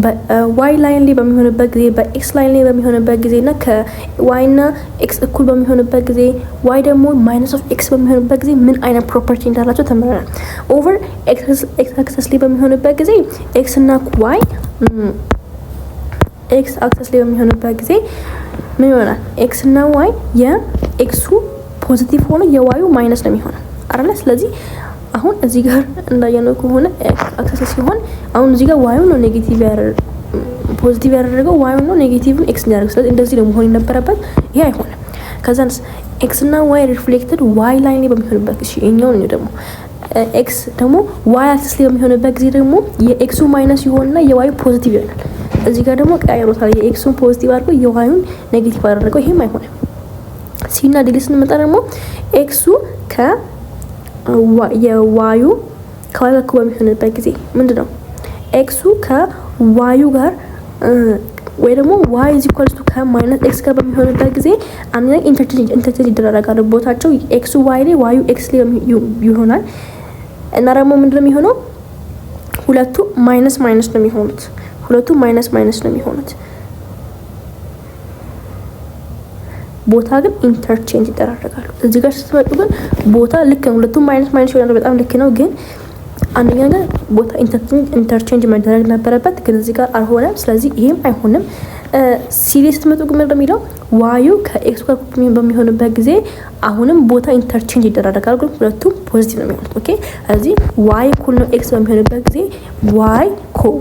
A: በዋይ ላይን ላይ በሚሆንበት ጊዜ በኤክስ ላይን ላይ በሚሆንበት ጊዜ እና ከዋይ እና ኤክስ እኩል በሚሆንበት ጊዜ ዋይ ደግሞ ማይነስ ኦፍ ኤክስ በሚሆንበት ጊዜ ምን አይነት ፕሮፐርቲ እንዳላቸው ተምረናል። ኦቨር ኤክስ አክሰስ ላይ በሚሆንበት ጊዜ ኤክስ እና ዋይ ኤክስ አክሰስ ላይ በሚሆንበት ጊዜ ምን ይሆናል? ኤክስ እና ዋይ የኤክሱ ፖዚቲቭ ሆኖ የዋዩ ማይነስ ነው የሚሆነው አይደል? ስለዚህ አሁን እዚህ ጋር እንዳየነው ከሆነ አክሰስ ሲሆን አሁን እዚህ ጋር ዋዩ ነው ኔጌቲቭ ፖዚቲቭ ያደረገው ዋዩ ነው ኔጌቲቭ ኤክስ ያደረገው። ስለዚህ እንደዚህ ነው መሆን የነበረበት። ይሄ አይሆንም። ከዛንስ ኤክስ እና ዋይ ሪፍሌክትድ ዋይ ላይን ላይ በሚሆንበት ጊዜ እኛው ነው ደግሞ ኤክስ ደግሞ ዋይ አክሰስ ላይ በሚሆንበት ጊዜ ደግሞ የኤክሱ ማይነስ ይሆንና የዋዩ ፖዚቲቭ ይሆናል። እዚህ ጋር ደግሞ ቀያይሮታል። የኤክሱን ፖዚቲቭ አድርጎ የዋዩን ኔጌቲቭ አደረገው። ይሄም አይሆንም። ሲና ዲሊ ስንመጣ ደግሞ ኤክሱ የዋዩ ከዋይ ጋር በሚሆንበት ጊዜ ምንድነው ኤክሱ ከዋዩ ጋር ወይ ደግሞ ዋይ ኢዝ ኢኳልስ ቱ ከማይነስ ኤክስ ጋር በሚሆንበት ጊዜ አንደኛ ኢንተርቼንጅ ይደረጋሉ ቦታቸው። ኤክሱ ዋይ ላይ ዋዩ ኤክስ ላይ ይሆናል እና ደግሞ ምንድነው የሚሆነው ሁለቱ ማይነስ ነው የሚሆኑት። ሁለቱም ማይነስ ነው የሚሆኑት። ቦታ ግን ኢንተርቼንጅ ይደራረጋሉ። እዚህ ጋር ስትመጡ ግን ቦታ ልክ ነው። ሁለቱም ማይነስ ይሆናሉ። በጣም ልክ ነው። ግን አንደኛ ነገር ቦታ ኢንተርቼንጅ መደረግ ነበረበት፣ ግን እዚህ ጋር አልሆነም። ስለዚህ ይሄም አይሆንም። ሲሪ ስትመጡ ግን ምንድነው የሚለው ዋዩ ከኤክስ ጋር በሚሆንበት ጊዜ አሁንም ቦታ ኢንተርቼንጅ ይደራረጋሉ፣ ግን ሁለቱም ፖዚቲቭ ነው የሚሆኑት። ኦኬ እዚህ ዋይ እኩል ነው ኤክስ በሚሆንበት ጊዜ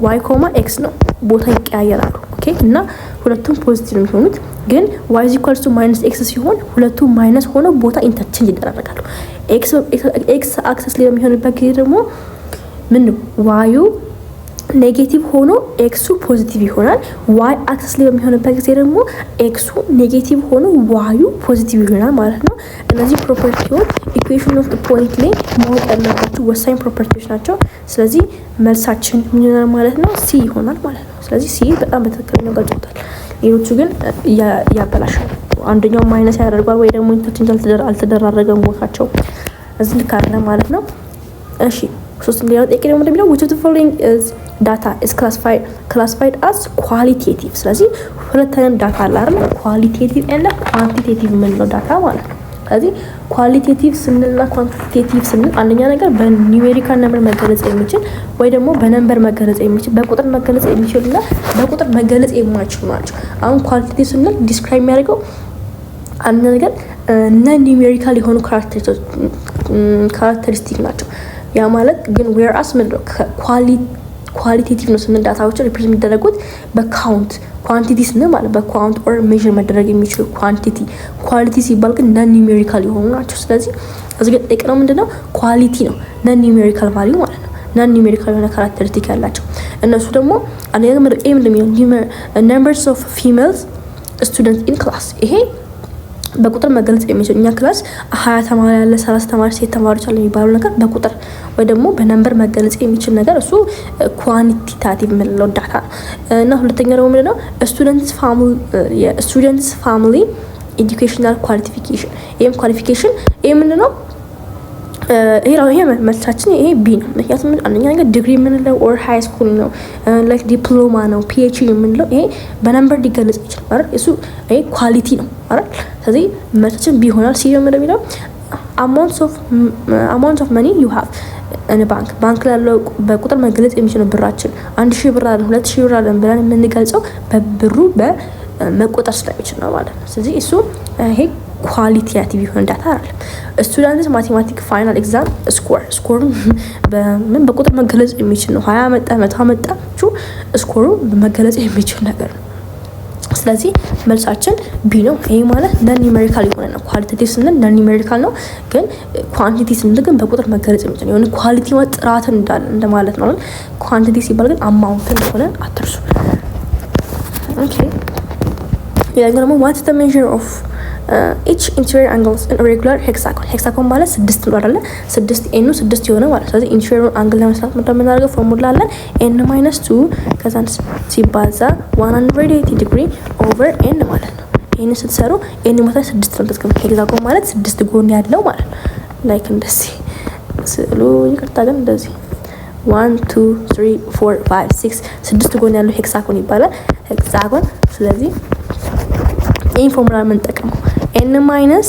A: ዋይ ኮማ ኤክስ ነው ቦታ ይቀያየራሉ። ኦኬ እና ሁለቱም ፖዚቲቭ ነው የሚሆኑት። ግን ዋይ ኢዝ ኢኳልስ ቱ ማይነስ ኤክስ ሲሆን ሁለቱም ማይነስ ሆኖ ቦታ ኢንተርቼንጅ ይደራረጋሉ። ኤክስ አክሰስ ላይ በሚሆንበት ጊዜ ደግሞ ምን ዋዩ ኔጌቲቭ ሆኖ ኤክሱ ፖዚቲቭ ይሆናል። ዋይ አክሰስ ላይ በሚሆንበት ጊዜ ደግሞ ኤክሱ ኔጌቲቭ ሆኖ ዋዩ ፖዚቲቭ ይሆናል ማለት ነው። እነዚህ ፕሮፐርቲዎች ኢኩዌሽን ኦፍ ፖይንት ላይ ማወቅ ያለባቸው ወሳኝ ፕሮፐርቲዎች ናቸው። ስለዚህ መልሳችን ምን ይሆናል ማለት ነው? ሲ ይሆናል ማለት ነው። ስለዚህ ሲ በጣም በትክክለኛው ገልጾታል። ሌሎቹ ግን ያበላሻል። አንደኛው ማይነስ ያደርጋል ወይ ደግሞ ኢንተርቼንጅ አልተደራረገም ቦታቸው እዚህ ልክ አይደለም ማለት ነው። እሺ ሶስተኛው ጥያቄ ደግሞ እንደሚለው which of the following is data is classified as qualitative። ስለዚህ ሁለት አይነት ዳታ አለ አይደል? ኳሊቴቲቭ እና ኳንቲቴቲቭ የምንለው ዳታ ማለት ነው። ስለዚህ ኳሊቴቲቭ ስንልና ኳንቲቴቲቭ ስንል አንደኛ ነገር በኒውሜሪካል ነምበር መገለጽ የሚችል ወይ ደግሞ በነምበር መገለጽ የሚችል በቁጥር መገለጽ የሚችልና በቁጥር መገለጽ የማይችሉ ናቸው። አሁን ኳሊቴቲቭ ስንል ዲስክራይብ የሚያደርገው አንደኛ ነገር ነን ኒውሜሪካል የሆኑ ካራክተሪስቲክ ናቸው። ያ ማለት ግን ዌርአስ ምንድነው ኳሊቴቲቭ ነው ስንል ዳታዎች ሪፕሬዘንት የሚደረጉት በካውንት ኳንቲቲ ስንል ማለት በካውንት ኦር ሜዥር መደረግ የሚችሉ ኳሊቲ ሲባል ግን ነን ኒውሜሪካል የሆኑ ናቸው። ስለዚህ እዚህ ጋር ጠቅነው ምንድነው ኳሊቲ ነው ነን ኒውሜሪካል ቫልዩ ማለት ነው። ነን ኒውሜሪካል የሆነ ካራክተሪስቲክ ያላቸው እነሱ ደግሞ አንደኛ ነገር ኤም እንደሚለው ነምበርስ ኦፍ ፊሜልስ ስቱደንት ኢን ክላስ ይሄ በቁጥር መገለጽ የሚችል እኛ ክላስ 20 ተማሪ ያለ 30 ተማሪ ሴት ተማሪዎች አለ የሚባለው ነገር በቁጥር ወይ ደግሞ በነምበር መገለጽ የሚችል ነገር እሱ ኳንቲታቲቭ የምንለው ዳታ እና ሁለተኛው ደግሞ ምንድነው ስቱደንትስ ፋሚሊ ኤዱኬሽናል ኳሊፊኬሽን። ይሄም ኳሊፊኬሽን ይሄ ምንድነው ይሄ መልሳችን ይሄ ቢ ነው። ምክንያቱም አንደኛ ነገር ዲግሪ የምንለው ኦር ሃይ ስኩል ነው ላይክ ዲፕሎማ ነው ፒኤችዲ የምንለው ይሄ በነምበር ሊገለጽ ይችላል አይደል? እሱ ይሄ ኳሊቲ ነው አይደል? ስለዚህ መልሳችን ቢ ይሆናል። ሲ ደግሞ እንደሚለው አማውንት ኦፍ መኒ ዩ ሃቭ እኔ ባንክ ላለው በቁጥር መገለጽ የሚችለው ብራችን 1000 ብር አለ 2000 ብር አለ ብለን የምንገልጸው በብሩ በመቆጠር ስለሚችል ነው ማለት ነው። ስለዚህ እሱ ይሄ ኳሊቲያቲቭ የሆነ ዳታ አይደለም። ስቱደንትስ ማቴማቲክ ፋይናል ኤግዛም ስኮር በምን በቁጥር መገለጽ የሚችል ነው። 20 መጣ 100 መጣ ስኮሩ በመገለጽ የሚችል ነገር ነው። ስለዚህ መልሳችን ቢ ነው። ይሄ ማለት ነን ኒውሜሪካል የሆነ ነው። ኳሊቴቲቭ ስንል ነን ኒውሜሪካል ነው፣ ግን ኳንቲቲ ስንል ግን በቁጥር መገለጽ የሚችል ነው። ኳሊቲ ማለት ጥራትን እንደማለት ነው። ኳንቲቲ ሲባል ግን አማውንት እንደሆነ አትርሱ። ኦኬ ሌላኛው ደግሞ ዋትስ ዘ ሜዥር ኦፍ each interior angles in a regular hexagon ማለት 6 ነው አይደለ? 6 ኤኑ 6 የሆነ ማለት ስለዚህ interior angle ለመስራት እንደምናደርገው ፎርሙላ አለ n - 2 ከዛን ሲባዛ 180 ዲግሪ ኦቨር n ማለት ነው። ይሄን ስትሰሩ n ማለት 6 ነው። ተስከም ሄክሳጎን ማለት 6 ጎን ያለው ማለት ነው። ላይክ እንደዚህ ስዕሉ ይቅርታ ግን እንደዚህ 1 2 3 4 5 6 6 ጎን ያለው ሄክሳጎን ይባላል። ሄክሳጎን። ስለዚህ ይህን ፎርሙላ የምንጠቀመው n ማይነስ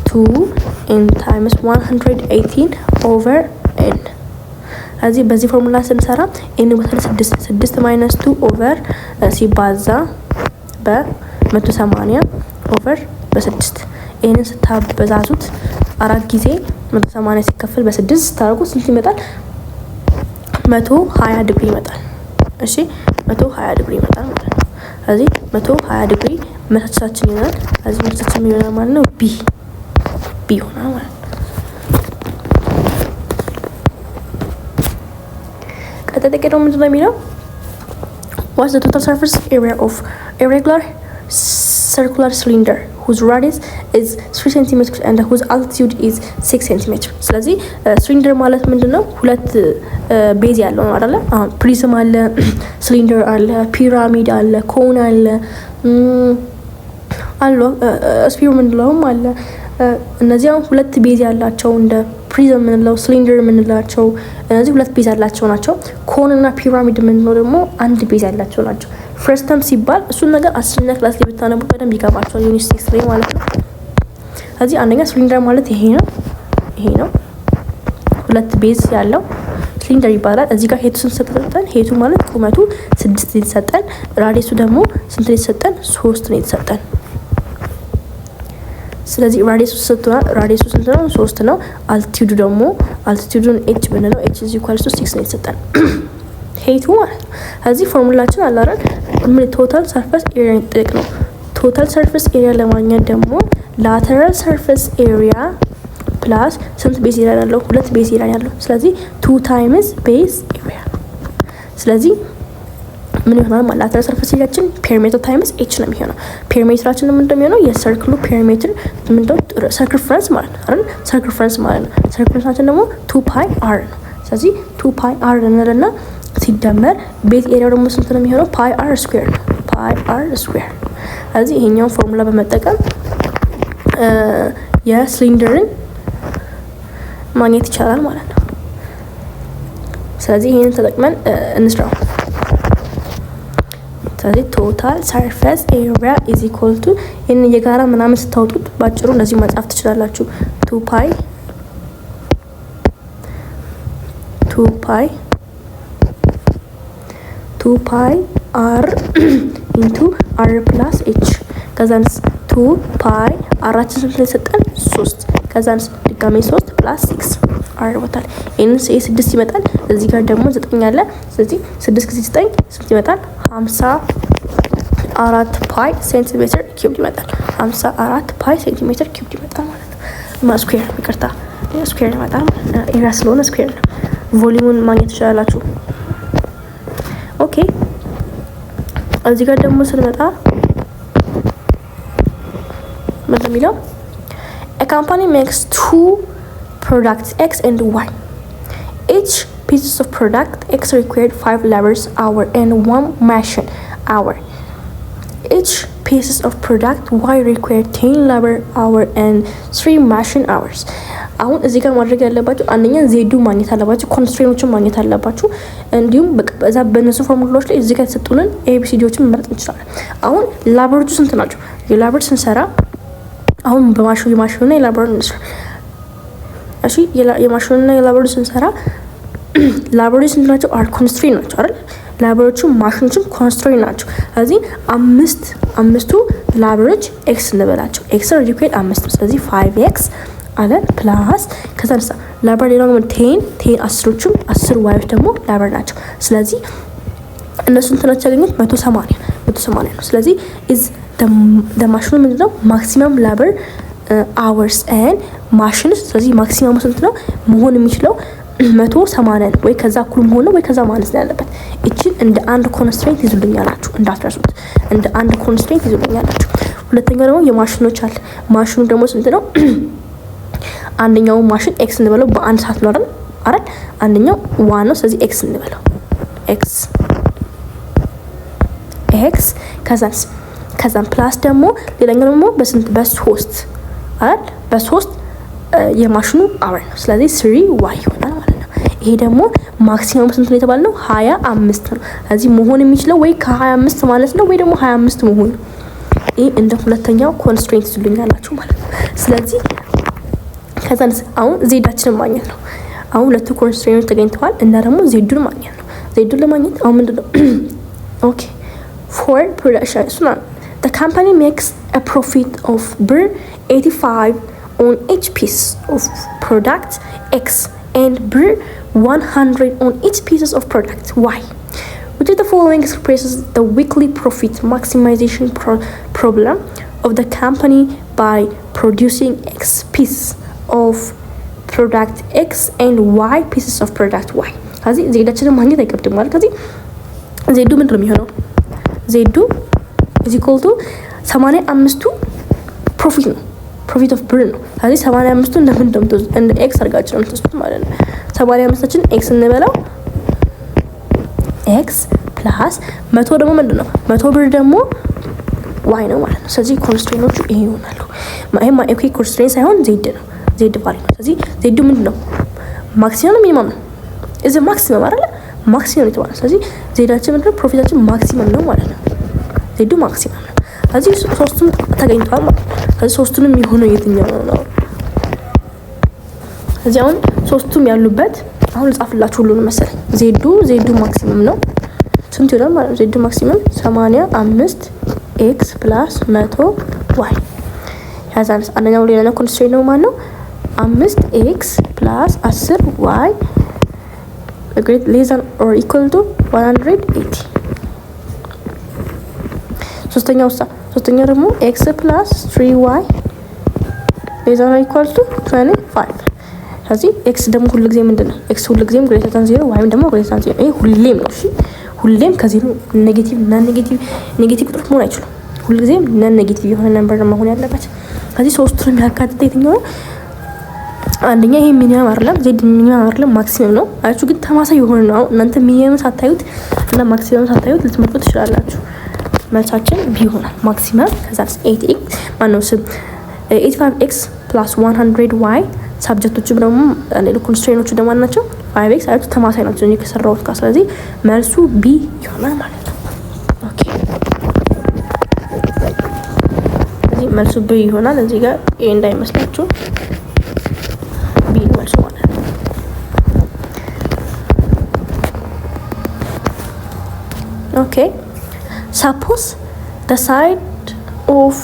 A: 2 n ታይምስ 118 ኦቨር n። እዚህ በዚህ ፎርሙላ ስንሰራ n በተለ 6 ማይነስ 2 ኦቨር ሲባዛ በ180 ኦቨር በ6 ይህንን ስታበዛዙት 4 ጊዜ 180 ሲከፈል በ6 ስታደርጉ ስንት ይመጣል? 120 ዲግሪ ይመጣል። እሺ 120 ዲግሪ ይመጣል ማለት ነው። ስለዚህ 120 ዲግሪ መልሳችን ይሆናል። ስለዚህ መልሳችን ይሆናል ማለት ነው ቢ ይሆናል ማለት ነው። ቀጣይ ደግሞ ምንድን ነው የሚለው what's the total surface area of a regular circular cylinder whose radius is 3 cm and whose altitude is 6 cm። ስለዚህ ሲሊንደር ማለት ምንድነው? ሁለት ቤዝ ያለው ነው አይደለ? አሁን ፕሪዝም አለ፣ ሲሊንደር አለ፣ ፒራሚድ አለ፣ ኮን አለ ስፒር ምንለውም አለ። እነዚህ አሁን ሁለት ቤዝ ያላቸው እንደ ፕሪዝም ምንለው ሲሊንደር ምንላቸው እነዚህ ሁለት ቤዝ ያላቸው ናቸው። ኮን እና ፒራሚድ ምንለው ደግሞ አንድ ቤዝ ያላቸው ናቸው። ፈርስት ተርም ሲባል እሱን ነገር 10ኛ ክላስ ላይ ብታነቡ በደንብ ይገባቸዋል። ዩኒት 6 ላይ ማለት ነው። ስለዚህ አንደኛ ሲሊንደር ማለት ይሄ ነው ሁለት ቤዝ ያለው ሲሊንደር ይባላል። እዚህ ጋር ሄቱ ስንት ሰጠን? ሄቱ ማለት ቁመቱ 6 ነው የተሰጠን። ራዲየሱ ደግሞ ስንት ነው የተሰጠን? 3 ነው የተሰጠን። ስለዚህ ራዲየሱ ስንት ነው? 3 ነው። አልቲቲዩዱ ደግሞ አልቲቲዩዱን ኤች ብንለው ኤች ኢዝ ኢኳልስ ቱ 6 ነው የተሰጠን ሄቱ ማለት ነው። እዚህ ፎርሙላችን አላረን ምን ቶታል ሰርፌስ ኤሪያ ጥቅ ነው። ቶታል ሰርፌስ ኤሪያ ለማግኘት ደግሞ ላተራል ሰርፌስ ኤሪያ ፕላስ ስንት ቤዝ ኤሪያ ያለው? ሁለት ቤዝ ኤሪያ ያለው። ስለዚህ 2 ታይምስ ቤዝ ኤሪያ። ስለዚህ ምን ይሆናል ማለት ላተራል ሰርፌስ ኤሪያችን ፔሪሜትር ታይምስ ኤች ነው የሚሆነው። ፔሪሜትራችን ምን እንደሚሆነው የሰርክሉ ፔሪሜትር ምንድነው? ሰርክምፈረንስ ማለት ነው አይደል? ሰርክምፈረንስ ማለት ነው። ሰርክምፈረንሳችን ደግሞ 2 ፓይ አር ነው። ስለዚህ 2 ፓይ አር እንልና ሲደመር ቤዝ ኤሪያው ደግሞ ስንት ነው የሚሆነው? ፓይ አር ስኩዌር ነው። ፓይ አር ስኩዌር። ስለዚህ ይሄኛውን ፎርሙላ በመጠቀም የሲሊንደርን ማግኘት ይቻላል ማለት ነው። ስለዚህ ይሄንን ተጠቅመን እንስራው። ስለዚህ ቶታል ሰርፌስ ኤሪያ ኢዝ ኢኳል ቱ ይሄን የጋራ ምናምን ስታወጡት ባጭሩ እንደዚህ መጻፍ ትችላላችሁ። 2 ፓይ አር ኢንቱ አር ፕላስ ኤች ከዛንስ 2 ፓይ አራችን ስንት ሰጠን? 3 ከዛንስ ድጋሜ 3 ፕላስ 6 አር ይወጣል። ይሄንን 6 ይመጣል። እዚህ ጋር ደግሞ 9 አለ። ስለዚህ 6 ጊዜ 9 ስንት ይመጣል? 54 ፓይ ሴንቲሜትር ኪዩብ ይመጣል። 54 ፓይ ሴንቲሜትር ኪዩብ ይመጣል ማለት ነው። ስኩዌር ይቅርታ፣ ስኩዌር ይመጣል ማለት ነው። ኤሪያ ስለሆነ ስኩዌር ነው። ቮሊዩሙን ማግኘት ትችላላችሁ። ኦኬ እዚህ ጋር ደግሞ ስንመጣ ምን የሚለው a company makes 2 products X and Y. Each piece of product X required 5 labor hour and 1 machine hour. Each pieces of product Y required 10 labor hour and 3 machine hours. አሁን እዚህ ጋር ማድረግ ያለባችሁ አንደኛ ዜዱ ማግኘት አለባችሁ፣ ኮንስትሬንቶችን ማግኘት አለባችሁ። እንዲሁም በዛ በነሱ ፎርሙላዎች ላይ እዚህ ጋር የተሰጡንን ኤቢሲዲዎችን መመረጥ እንችላለን። አሁን ላቦራቶሪ ስንት ናቸው? የላቦራቶሪ ስንሰራ አሁን የማሽኑና የላቦራቶሪ እንስራ። እሺ የማሽኑና የላቦራቶሪ ስንሰራ ላቦራቶሪ ስንት ናቸው? አር ኮንስትሬንት ናቸው አይደል? ላቦራቶሪዎቹም ማሽኖችም ኮንስትሬንት ናቸው። ስለዚህ አምስቱ ላቦራቶሪዎች ኤክስ እንበላቸው። ኤክስ ሪኩዌር 5 ስለዚህ 5x አለን ፕላስ ከዛ ነሳ ላበር ሌላው ደግሞ 10 አስሮቹም 10 ዋዮች ደግሞ ላበር ናቸው። ስለዚህ እነሱ እንትናቸው ያገኙት 180 ነው። ስለዚህ is the machine ምንድነው ማክሲመም ላበር hours and machines። ስለዚህ ማክሲመሙ ስንት ነው መሆን የሚችለው 180 ወይ ከዛ እኩል መሆን ነው ወይ ከዛ ማነስ ነው ያለበት። እቺን እንደ አንድ ኮንስትሬንት ይዙልኛላችሁ እንዳትረሱት፣ እንደ አንድ ኮንስትሬንት ይዙልኛላችሁ። ሁለተኛው ደግሞ የማሽኖች አለ። ማሽኑ ደግሞ ስንት ነው? አንደኛው ማሽን ኤክስ እንበለው በአንድ ሰዓት ነው አይደል? አንደኛው ዋን ነው። ስለዚህ ኤክስ እንበለው ኤክስ ከዛን ፕላስ ደግሞ ሌላኛው ደግሞ በስንት በ3 አይደል? በ3 የማሽኑ አወር ነው። ስለዚህ 3y ይሆናል ማለት ነው። ይሄ ደግሞ ማክሲመም ስንት ነው የተባለው? 25 ነው። ስለዚህ መሆን የሚችለው ወይ ከ25 ማለት ነው ወይ ደግሞ 25 መሆን ነው። ይሄ እንደ ሁለተኛው ኮንስትሬንት ትሉኛላችሁ ማለት ነው። ስለዚህ ከዛ አሁን ዜዳችንን ማግኘት ነው። አሁን ሁለቱ ኮንስትሬንቶች ተገኝተዋል እና ደግሞ ዜዱን ማግኘት ነው። ዜዱን ለማግኘት አሁን ምንድነው? ኦኬ for production so the company makes a profit of bir 85 on each piece of product X and bir 100 on each pieces of product Y. Which of the following expresses the weekly profit maximization problem of the company by producing X pieces of product X and Y pieces of product Y? ከዚህ ዜዳችንን ማግኘት አይከብድም ማለት ከዚህ ዜዱ ምንድን ነው የሚሆነው? ዜዱ is equal to 85ቱ ፕሮፊት ነው። ፕሮፊት ኦፍ ብር ነው። ከዚህ 85ቱ እንደምን እንደምትወስዱ እንደ ኤክስ አድርጋችሁ ነው የምትወስዱት ማለት ነው። 85ችን ኤክስ እንበላው ኤክስ ፕላስ 100 ደግሞ ምንድን ነው? 100 ብር ደግሞ ዋይ ነው ማለት ነው። ስለዚህ ኮንስትሬንቶቹ ይሄ ይሆናሉ። ይሄ ኮንስትሬንት ሳይሆን ዜድ ነው። ዜድ ቫልዩ ነው። ስለዚህ ዜዱ ምንድን ነው? ማክሲመም ነው ሚኒመም ነው? እዚህ ማክሲመም አይደለ? ማክሲመም የተባለ ስለዚህ ዜዳችን ምንድን ነው? ፕሮፊታችን ማክሲመም ነው ማለት ነው። ዜዱ ማክሲመም ነው። ስለዚህ ሶስቱም ተገኝተዋል ማለት ነው። ስለዚህ ሶስቱንም የሆነው የትኛው ነው? ስለዚህ አሁን ሶስቱም ያሉበት አሁን ልጻፍላችሁ ሁሉንም መሰለኝ። ዜዱ ማክሲመም ነው። ስንት ይሆናል ማለት ነው? ዜዱ ማክሲመም 85 ኤክስ ፕላስ 100 ዋይ ያዛንስ አንደኛው ሌላ ነው። ኮንስትሬንት ነው ማለት ነው 5 ኤክስ ፕላስ 10 ዋይ ሌዛን ኦር ኢኳል ቱ 180። ሶስተኛው ደግሞ ኤክስ ፕላስ 3y ሌዛን ኦር ኢኳል ቱ 25። ስለዚህ ኤክስ ደግሞ ሁልጊዜ ምንድን ነው? ኤክስ ሁልጊዜም ግሬተር ዛን 0 ዋይም ደግሞ ግሬተር ዛን 0። ይሄ ሁሌም ነው። እሺ ሁሌም ከዜሮ ኔጌቲቭ ቁጥሮች መሆን አይችሉም። ሁልጊዜም ነን ኔጌቲቭ የሆነ ነምበር መሆን ያለበት። ከዚህ ሶስቱን የሚያካትት የትኛው ነው? አንደኛ ይሄ ሚኒመም አይደለም፣ ዜድ ሚኒመም አይደለም፣ ማክሲመም ነው። አያችሁ ግን ተማሳይ የሆነ ነው። እናንተ ሚኒመም ሳታዩት እና ማክሲመም ሳታዩት ልትመርጡ ትችላላችሁ። መልሳችን ቢ ይሆናል። ማክሲመም ከዛ 8x ማነው 85x + 100y ሳብጀክቶቹ ደግሞ ሌላ ኮንስትሬንቶቹ ደግሞ ናቸው 5x አያችሁ ተማሳይ ናቸው እኔ ከሰራሁት ጋር። ስለዚህ መልሱ ቢ ይሆናል ማለት ነው። ኦኬ እዚህ መልሱ ቢ ይሆናል። እዚህ ጋር ኤ እንዳይመስላችሁ ቢ መልሱ ማለት ነው። ኦኬ suppose the side of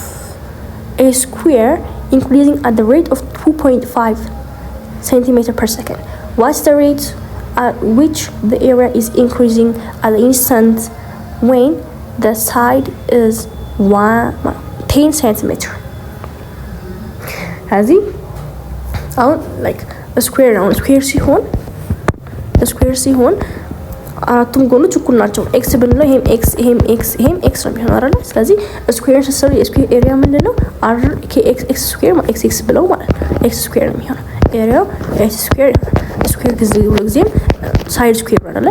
A: a square increasing at the rate of 2.5 centimeter per second. What's the rate at which the area is increasing at the instant when the side is 10 centimeter? هذه أو like a square now square ሲሆን አራቱም ጎኖች እኩል ናቸው። ኤክስ ብንለው ይሄም ኤክስ ነው የሚሆነው አይደል? ስለዚህ ስኩዌር ሲሰሩ የስኩዌር ኤሪያ ምንድነው? አር ኤክስ ስኩዌር ኤክስ ብለው ማለት ነው። ኤክስ ስኩዌር ነው የሚሆነው ኤሪያው ኤክስ ስኩዌር ስኩዌር ጊዜም ሳይድ ስኩዌር አይደል?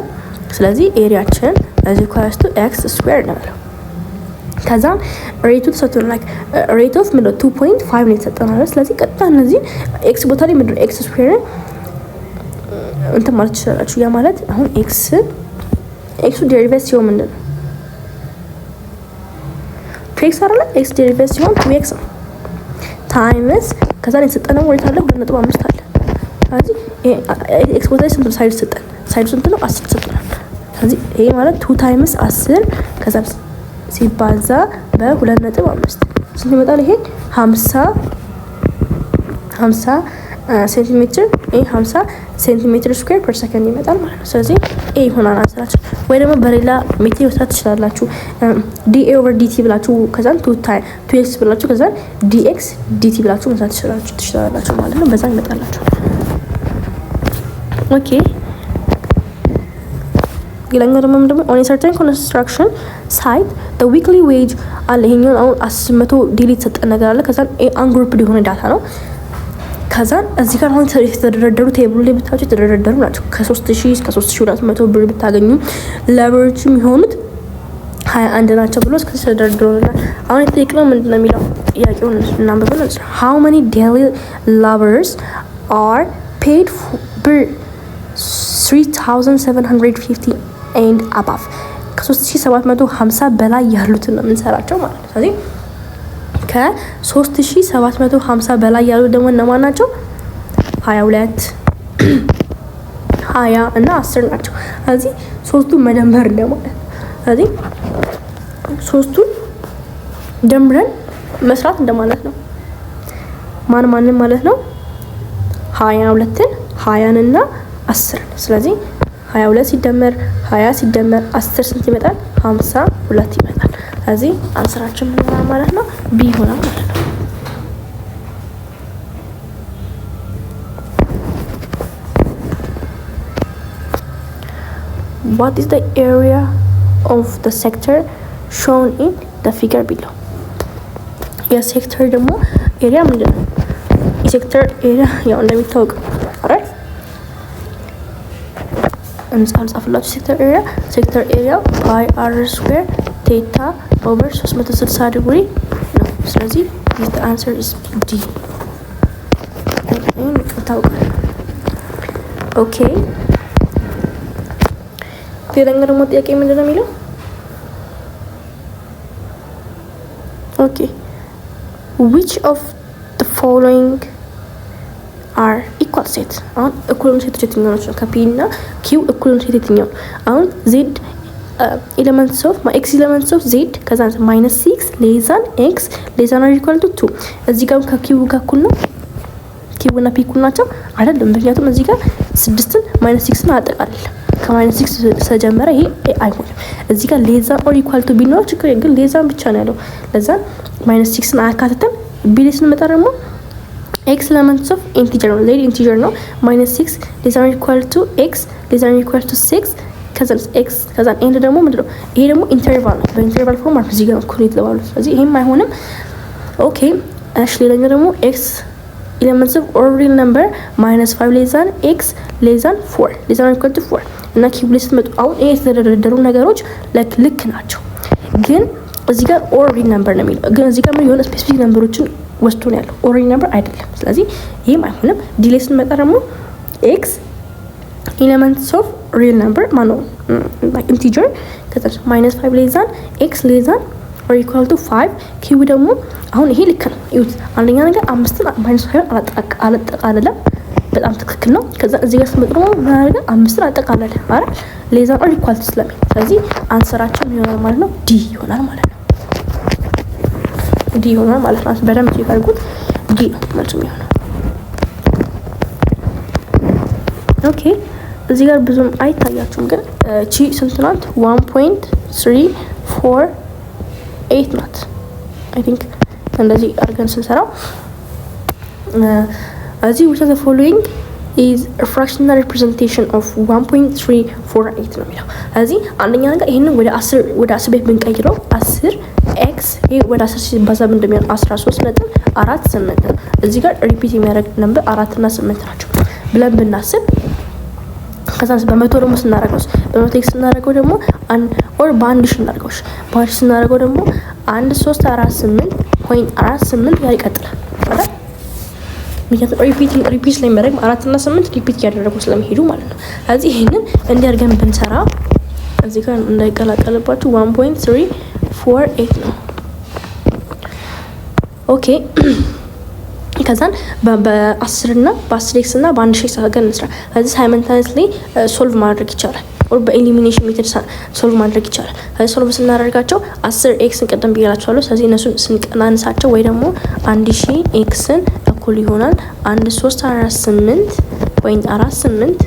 A: ስለዚህ ኤሪያችን እዚህ ኳስቱ ኤክስ ስኩዌር ነው ማለት። ከዛ ሬቱ ተሰጥቶናል። ላይክ ሬት ኦፍ ምንድነው 2.5 ነው የተሰጠናል። ስለዚህ ቀጥታ እነዚህ ኤክስ ቦታ ላይ ምንድነው ኤክስ ስኩዌር እንትን ማለት ትችላላችሁ። ያ ማለት አሁን ኤክሱ ዴሪቬት ሲሆን ምንድን ነው? ኤክስ አይደለ? ኤክስ ዴሪቬት ሲሆን 2x ነው ታይምስ ከዛ ላይ የተሰጠነው ወዴት አለ? 2.5 አለ። ስለዚህ ኤክስ ቦታ ላይ ስንት ሳይድ ሰጠን? ሳይዱ ስንት ነው? 10 ሰጠናል። ስለዚህ ይሄ ማለት 2 ታይምስ 10 ከዛ ሲባዛ በ2.5 ስንት ይመጣል? ይሄ 50 ሴንቲሜትር 50 ሴንቲሜትር ስኩዌር ፐር ሰከንድ ይመጣል ማለት ነው። ስለዚህ ኤ ይሆናል አንሰራችሁ። ወይ ደግሞ በሌላ ሜትር መስራት ትችላላችሁ። ዲኤ ኦቨር ዲቲ ብላችሁ ከዛን 2x ብላችሁ ከዛን ዲኤክስ ዲቲ ብላችሁ መስራት ትችላላችሁ ማለት ነው። በዛ ይመጣላችሁ። ኦኬ ሌላኛው ደግሞ ምንድነው? ኦን ሰርተን ኮንስትራክሽን ሳይት the weekly wage አለ። ይሄኛው አሁን 100 ዴሊ የተሰጠን ነገር አለ። ከዛን አንግሩፕድ የሆነ ዳታ ነው። ከዛን እዚህ ጋር አሁን የተደረደሩ ቴብሉ ላይ ብታችሁ የተደረደሩ ናቸው። ከ3000 እስከ 3200 ብር ብታገኙ ለብሮች የሚሆኑት 21 ናቸው ብሎ እስከ ተደርድሮናል። አሁን የተጠየቅነው ምንድነው የሚለው ጥያቄውን እናንብበን። how many daily laborers are paid per 3750 and above? ከ3750 በላይ ያሉትን ነው የምንሰራቸው ማለት ነው። ስለዚህ ከ3750 በላይ ያሉት ደግሞ እነማን ናቸው? 22 20 እና 10 ናቸው። ስለዚህ ሶስቱን መደመር እንደማለት። ስለዚህ ሶስቱን ደምረን መስራት እንደማለት ነው። ማንን ማለት ነው? 22ን 20ን እና 10ን። ስለዚህ 22 ሲደመር 20 ሲደመር 10 ስንት ይመጣል? 52 ይመጣል። ስለዚህ አንሰራችን ምን ይሆናል ማለት ነው? ቢ ይሆናል ማለት ነው። What is the area of the sector shown in the figure below? የሴክተር ደግሞ ኤሪያ ምንድን ነው? የሴክተር ኤሪያ ያው እንደሚታወቀው አይደል? እንጻፍላችሁ ሴክተር ኤሪያ ፓይ አር ስኩዌር ቴታ ኦቨር 360 ዲግሪ ነው። ስለዚህ the answer is D። ታውቃለህ። ኦኬ ሌላኛው ደግሞ ጥያቄ ምንድን ነው የሚለው? ኦኬ which of the following are equal set? አሁን እኩል ሴቶች የትኛው ናቸው? ከፒ እና ኪው እኩል ሴት የትኛው? አሁን ዜድ ኤሌመንትስ ኦፍ ኤክስ ኤሌመንትስ ኦፍ ዜድ ከዛ -6 ሌዛን ኤክስ ሌዛን አር ኢኳል ቱ 2 እዚህ ጋር ከኪው ጋር እኩል ነው። ኪው እና ፒ እኩል ናቸው አይደለም። ምክንያቱም እዚህ ጋር 6ን -6ን አጠቃልል ከ-6 ተጀመረ ይሄ አይሆንም። እዚህ ጋር ሌዛን ኦር ኢኳል ቱ ቢኖር ችግር ግን ሌዛን ብቻ ነው ያለው። ለዛን -6ን አያካትተም። ቢሊ ስንመጣ ደግሞ ኤክስ ኤሌመንትስ ኦፍ ኢንቲጀር ነው። ዜድ ኢንቲጀር ነው። -6 ሌዛን ኢኳል ቱ ኤክስ ሌዛን ኢኳል ቱ 6 ከዛ ኤክስ ከዛ ኤንድ ደግሞ ምንድነው? ይሄ ደግሞ ኢንተርቫል ነው። በኢንተርቫል ፎርም ማለት እዚህ ጋር እኩል የተባሉት። ስለዚህ ይሄም አይሆንም። ኦኬ እሺ ሌላኛው ደግሞ ኤክስ ኤሌመንትስ ኦፍ ኦር ሪል ነምበር -5 ሌዛን ኤክስ ሌዛን 4 ሌዛን ኢኳል ቱ 4 እና ኪዩብ ላይ ስትመጡ አሁን ይሄ የተደረደሩ ነገሮች ልክ ናቸው። ግን እዚህ ጋር ኦር ሪል ነምበር ነው የሚለው። ግን እዚህ ጋር ምን የሆነ ስፔሲፊክ ነምበሮችን ወስዶ ነው ያለው። ኦር ሪል ነምበር አይደለም። ስለዚህ ይሄም አይሆንም። ዲ ላይ ስንመጣ ደግሞ ኤክስ ኤሌመንትስ ኦፍ ሪል ነምበር ማነው ኢንቲጀር ከዛ -5 ሌዛን ኤክስ ሌዛን ኦር ኢኳል ቱ 5 ኪዩብ ደግሞ አሁን ይሄ ልክ ነው። ይሁት አንደኛ ነገር 5ን -5 አላጠቃለለም። በጣም ትክክል ነው። ከዛ እዚህ ጋር ስንመጣ ምን አደረገ? 5ን አጠቃለለ አይደል? ሌዛን ኦር ኢኳል ቱ ስለሚል ስለዚህ አንሰራችን ይሆናል ማለት ነው። ዲ ይሆናል ማለት ነው። ዲ ይሆናል ማለት ነው። በደንብ ይፈልጉት ዲ ነው መልሱ የሚሆነው። ኦኬ እዚህ ጋር ብዙም አይታያችሁም ግን ቺ ስንት ናት? 1.348 ናት። አይ ቲንክ እንደዚህ አድርገን ስንሰራው እዚህ which of the following is a fractional representation of 1.348 ነው የሚለው። እዚህ አንደኛ ነገር ይሄንን ወደ 10 ቤት ብንቀይረው 10 ኤክስ ይሄ ወደ 10 ሲባዛ እንደሚሆን 13.48 ነው። እዚህ ጋር ሪፒት የሚያደርግ ነምበር 4 እና 8 ናቸው ብለን ብናስብ ከዛ በመቶ ደግሞ ስናደርገው ደግሞ ኦር በአንድ ሺህ ስናደርገው ደግሞ 1348.48 ያ ይቀጥላል አይደል? ምክንያቱም ሪፒት ላይ የሚያደርግ 4 እና 8 ሪፒት እያደረጉ ስለሚሄዱ ማለት ነው። ስለዚህ ይሄንን እንዲያርገን ብንሰራ እዚህ ጋር እንዳይቀላቀልባችሁ 1.348 ነው። ኦኬ ከዛን በ10 እና በ10 ኤክስ እና በ1 ሺህ ሳገን እንስራ። ስለዚህ ሳይመንታኒየስሊ ሶልቭ ማድረግ ይቻላል ኦር በኤሊሚኔሽን ሜተድ ሶልቭ ማድረግ ይቻላል። ስለዚህ ሶልቭ ስናደርጋቸው 10 ኤክስን ቀደም ብያላችኋለሁ። ስለዚህ እነሱን ስንቀናንሳቸው ወይ ደግሞ 1000 ኤክስን እኩል ይሆናል 1348.48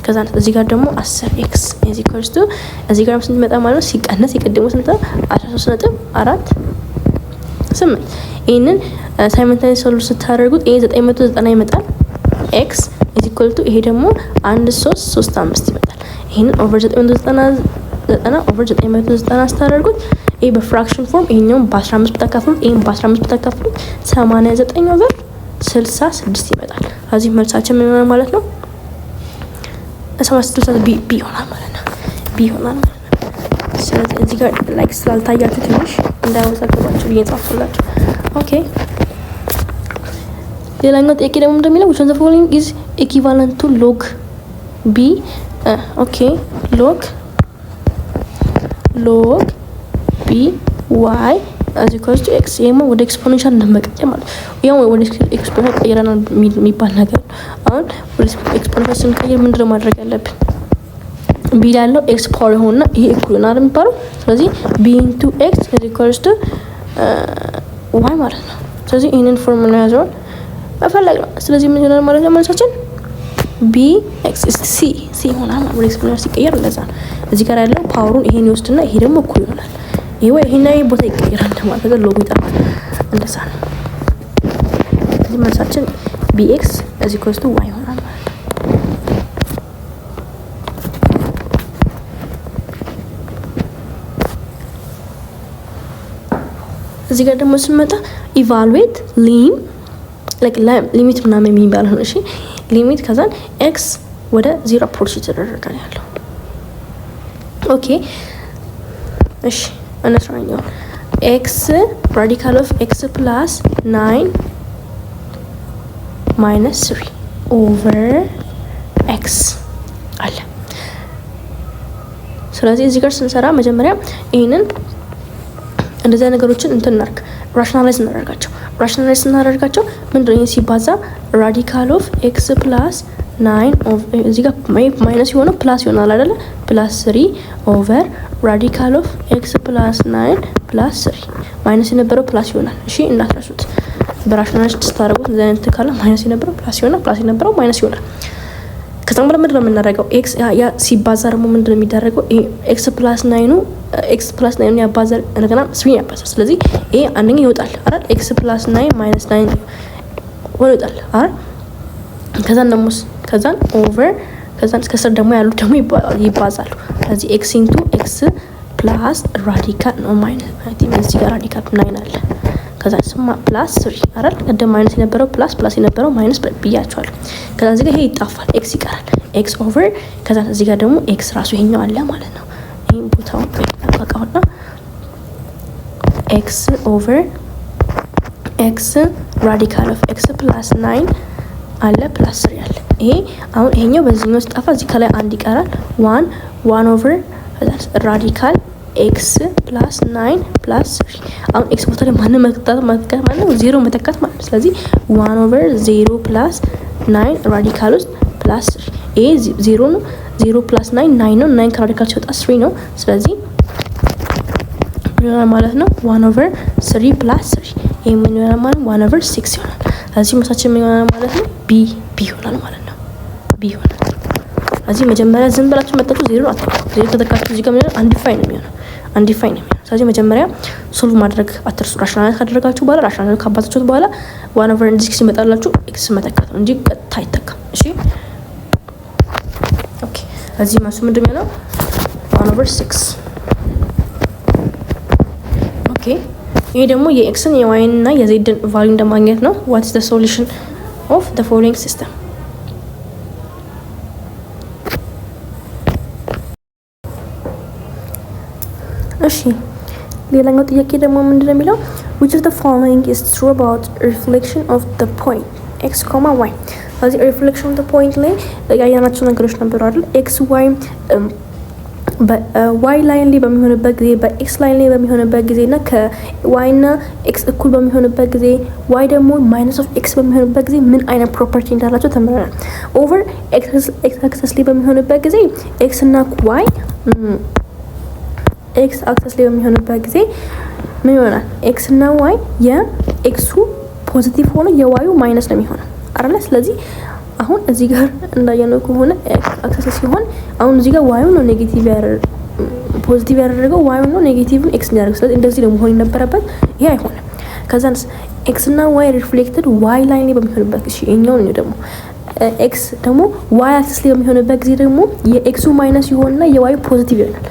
A: ከዛ እዚህ ጋር ደግሞ 10 ኤክስ እዚህ ኮርስቱ እዚህ ጋር ስንት መጣ ማለት ነው? ሲቀነስ የቀደመው ስንት 13.48 ይሄንን ሳይመንታኒየስ ሶልቭ ስታደርጉት ይሄ 990 ይመጣል። ኤክስ ኢዝ ኢኳል ቱ ይሄ ደግሞ 1335 ይመጣል። ይሄንን ኦቨር 990 ኦቨር 990 ስታደርጉት ይሄ በፍራክሽን ፎርም ይሄኛው በ15 ብታካፍሉት ይሄን በ15 ብታካፍሉት 89 ኦቨር 66 ይመጣል። ስለዚህ መልሳችን ምን ይሆናል ማለት ነው? 76 ቢ ይሆናል ማለት ነው። ቢ ይሆናል ማለት ነው። ስለዚህ እዚህ ጋር ላይክ ስላልታያችሁ ትንሽ እንዳይወዛገባችሁ እየጻፍኩላችሁ። ኦኬ ሌላኛው ጥያቄ ደግሞ እንደሚለው which of the following is equivalent to log b ኦኬ log b y as equals to x ይሄማ ወደ ኤክስፖኔንሻል እንደመቀየር ማለት ያው ወደ ኤክስፖኔንሻል ቀይረናል የሚባል ነገር አሁን ወደ ኤክስፖኔንሻል ስንቀይር ምንድነው ማድረግ ያለብን? b ያለው x ፓወር ይሆንና ይሄ እኩል ነው የሚባለው። ስለዚህ b into x is equals to y ማለት ነው። ስለዚህ ይሄንን ፎርሙላ ያዘው መፈለግ ነው። ስለዚህ ምን ይሆናል ማለት ነው? መልሳችን b x c ይሆናል ማለት ነው። ኤክስፖኔንሻል ሲቀየር እንደዛ ነው። እዚህ ጋር ያለው ፓወሩን ይሄን ይወስድና ይሄ ደግሞ እኩል ይሆናል። ይሄና ይሄ ቦታ ይቀየራል ማለት ነው። ሎግ ይጠፋል። እንደዛ ነው። ስለዚህ መልሳችን bx is equals to y ይሆናል ማለት ነው። እዚህ ጋር ደግሞ ስንመጣ ኢቫሉዌት ሊሚት ምናምን የሚባል ነው። እሺ ሊሚት ከዛን x ወደ 0 አፕሮች ተደረገ ያለው ኦኬ እሺ እነስራኛው x ራዲካል ኦፍ x ፕላስ 9 ማይነስ 3 ኦቨር x አለ። ስለዚህ እዚህ ጋር ስንሰራ መጀመሪያ ይሄንን እንደዚህ ነገሮችን እንትናርክ ራሽናላይዝ እናደርጋቸው ምንድነው? ይሄ ሲባዛ ራዲካል ኦፍ x ፕላስ 9 ኦፍ እዚህ ጋር ማይነስ የሆነው ፕላስ ይሆናል አይደለ? ፕላስ 3 ኦቨር ራዲካል ኦፍ x ፕላስ 9 ፕላስ 3 ማይነስ የነበረው ፕላስ ይሆናል። እሺ እንዳትረሱት። በራሽናላይዝ ስታደርጉት እንደዚህ አይነት ካለ ማይነስ የነበረው ፕላስ ይሆናል፣ ፕላስ የነበረው ማይነስ ይሆናል። ከዛም በኋላ ምንድነው የምናደርገው? x ያ ሲባዛ ደግሞ ምንድነው የሚደረገው? x ፕላስ 9 ያባዛል እንደገና 3 ያባዛል። ስለዚህ ይሄ አንደኛ ይወጣል አይደል? x ፕላስ 9 ማይነስ 9 ይወጣል አይደል? ከዛን ኦቨር ከዛን እስከ ስር ደግሞ ያሉት ደግሞ ይባዛሉ። ስለዚህ x ኢንቱ x ፕላስ ራዲካል ነው ማይነስ እዚህ ጋር ራዲካል 9 አለ። ከዛ ስማ ፕላስ 3 አይደል? ቀደም ማይነስ የነበረው ፕላስ የነበረው ማይነስ ብያቸዋለሁ። ከዛ እዚህ ጋር ይሄ ይጣፋል፣ x ይቀራል። x ኦቨር ከዛ እዚህ ጋር ደግሞ x ራሱ ይሄኛው አለ ማለት ነው። ይሄን ቦታውን አቃቃውና x ኦቨር x ራዲካል ኦፍ x ፕላስ 9 አለ ፕላስ 3 አለ። ይሄ አሁን ይሄኛው በዚህኛው ስጣፋ እዚህ ከላይ አንድ ይቀራል። 1 ኦቨር ራዲካል x ፕላስ 9 ፕላስ 3 አሁን x ቦታ ላይ ማንን መተካት ማለት ነው? 0 መተካት ማለት ነው። ስለዚህ 1 ኦቨር 0 ፕላስ 9 ራዲካል ውስጥ ፕላስ 3 ይሄ 0 ነው። 0 ፕላስ 9 ነው። 9 ከራዲካል ሲወጣ 3 ነው። ስለዚህ ምን ማለት ነው? 1 ኦቨር 3 ፕላስ 3 ይሄ ምን ይሆናል ማለት 1 ኦቨር 6 ይሆናል። ስለዚህ መልሳችን ምን ይሆናል ማለት ነው? b ይሆናል ማለት ነው። b ይሆናል። ስለዚህ መጀመሪያ ዝም ብላችሁ መጣችሁ 0 አታውቁ። 0 ተተካችሁ እዚህ ጋር ምን ይሆናል? አንዲፋይን ነው የሚሆነው። ስለዚህ መጀመሪያ ሶልቭ ማድረግ አትርሱ። ራሽናላይዝ ካደረጋችሁ በኋላ ራሽናላይዝ ካባዛችሁት በኋላ 1 ኦቨር እንዲህ ሲመጣላችሁ x መተካት ነው እንጂ ቀጥታ አይተካም። እሺ ኦኬ። እዚህ ማሱ ምንድነው ያለው? 1 ኦቨር 6 ኦኬ። ይሄ ደግሞ የኤክስን የዋይን እና የዜድን ቫልዩ እንደማግኘት ነው። what is the solution of the following system? እሺ ሌላኛው ጥያቄ ደግሞ ምንድነው የሚለው which of the following is true about reflection of the point x, y? ስለዚህ reflection of the point ላይ ያያናቸው ነገሮች ነበሩ አይደል? x y በy ላይን ላይ በሚሆንበት ጊዜ በx ላይን ላይ በሚሆንበት ጊዜ እና ከy እና x እኩል በሚሆንበት ጊዜ y ደግሞ ማይነስ ኦፍ x በሚሆንበት ጊዜ ምን አይነት ፕሮፐርቲ እንዳላቸው ተምረናል። ኦቨር x አክሰስ ላይ በሚሆንበት ጊዜ x እና y x አክሰስ ላይ በሚሆንበት ጊዜ ምን ይሆናል? x እና y የኤክሱ ፖዚቲቭ ሆኖ የዋዩ ማይነስ ነው የሚሆነው አይደል? ስለዚህ አሁን እዚህ ጋር እንዳየነው ከሆነ አክሰስ ሲሆን አሁን እዚህ ጋር ዋዩ ነው ኔጌቲቭ ፖዚቲቭ ያደረገው ዋዩ ነው ኔጌቲቭን ኤክስ ያደረገው። ስለዚህ እንደዚህ ነው መሆን የነበረበት። ይሄ አይሆንም። ከዛንስ ኤክስ እና ዋይ ሪፍሌክትድ ዋይ ላይን ላይ በሚሆንበት ጊዜ እኛው ነው ደግሞ ኤክስ ደግሞ ዋይ አክሰስ ላይ በሚሆንበት ጊዜ ደግሞ የኤክሱ ማይነስ ይሆንና የዋዩ ፖዚቲቭ ይሆናል።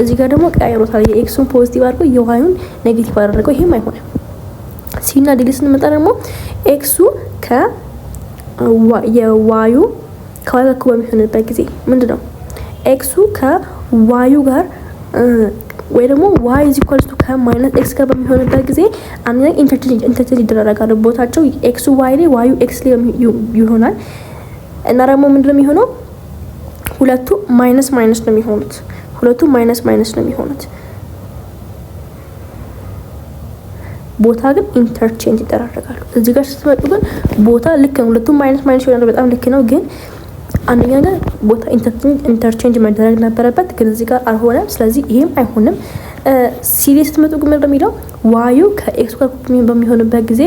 A: እዚህ ጋር ደግሞ ቀያይሮታል። የኤክሱን ፖዚቲቭ አድርገው የዋዩን ኔጌቲቭ አደረገው። ይሄም አይሆንም። ሲና ዲሊ ስንመጣ ደግሞ ኤክሱ የዋዩ ከዋዩ ጋር በሚሆንበት ጊዜ ምንድነው ኤክሱ ከዋዩ ጋር ወይ ደግሞ ዋይ ኢዝ ኢኳልስ ቱ ከማይነስ ኤክስ ጋር በሚሆንበት ጊዜ አንደኛ ኢንተርቼንጅ ይደረጋሉ ቦታቸው። ኤክሱ ዋይ ላይ ዋዩ ኤክስ ላይ ይሆናል እና ደግሞ ምንድነው የሚሆነው? ሁለቱ ማይነስ ነው የሚሆኑት። ቦታ ግን ኢንተርቼንጅ ይደረጋሉ። እዚህ ጋር ስትመጡ ግን ቦታ ልክ ነው። ሁለቱም ማይነስ ይሆናሉ። በጣም ልክ ነው። ግን አንደኛ ጋር ቦታ ኢንተርቼንጅ መደረግ ነበረበት፣ ግን እዚህ ጋር አልሆነም። ስለዚህ ይሄም አይሆንም። ሲሪየስ ስትመጡ ግን ምንድነው የሚለው? ዋዩ ከኤክስ ጋር በሚሆንበት ጊዜ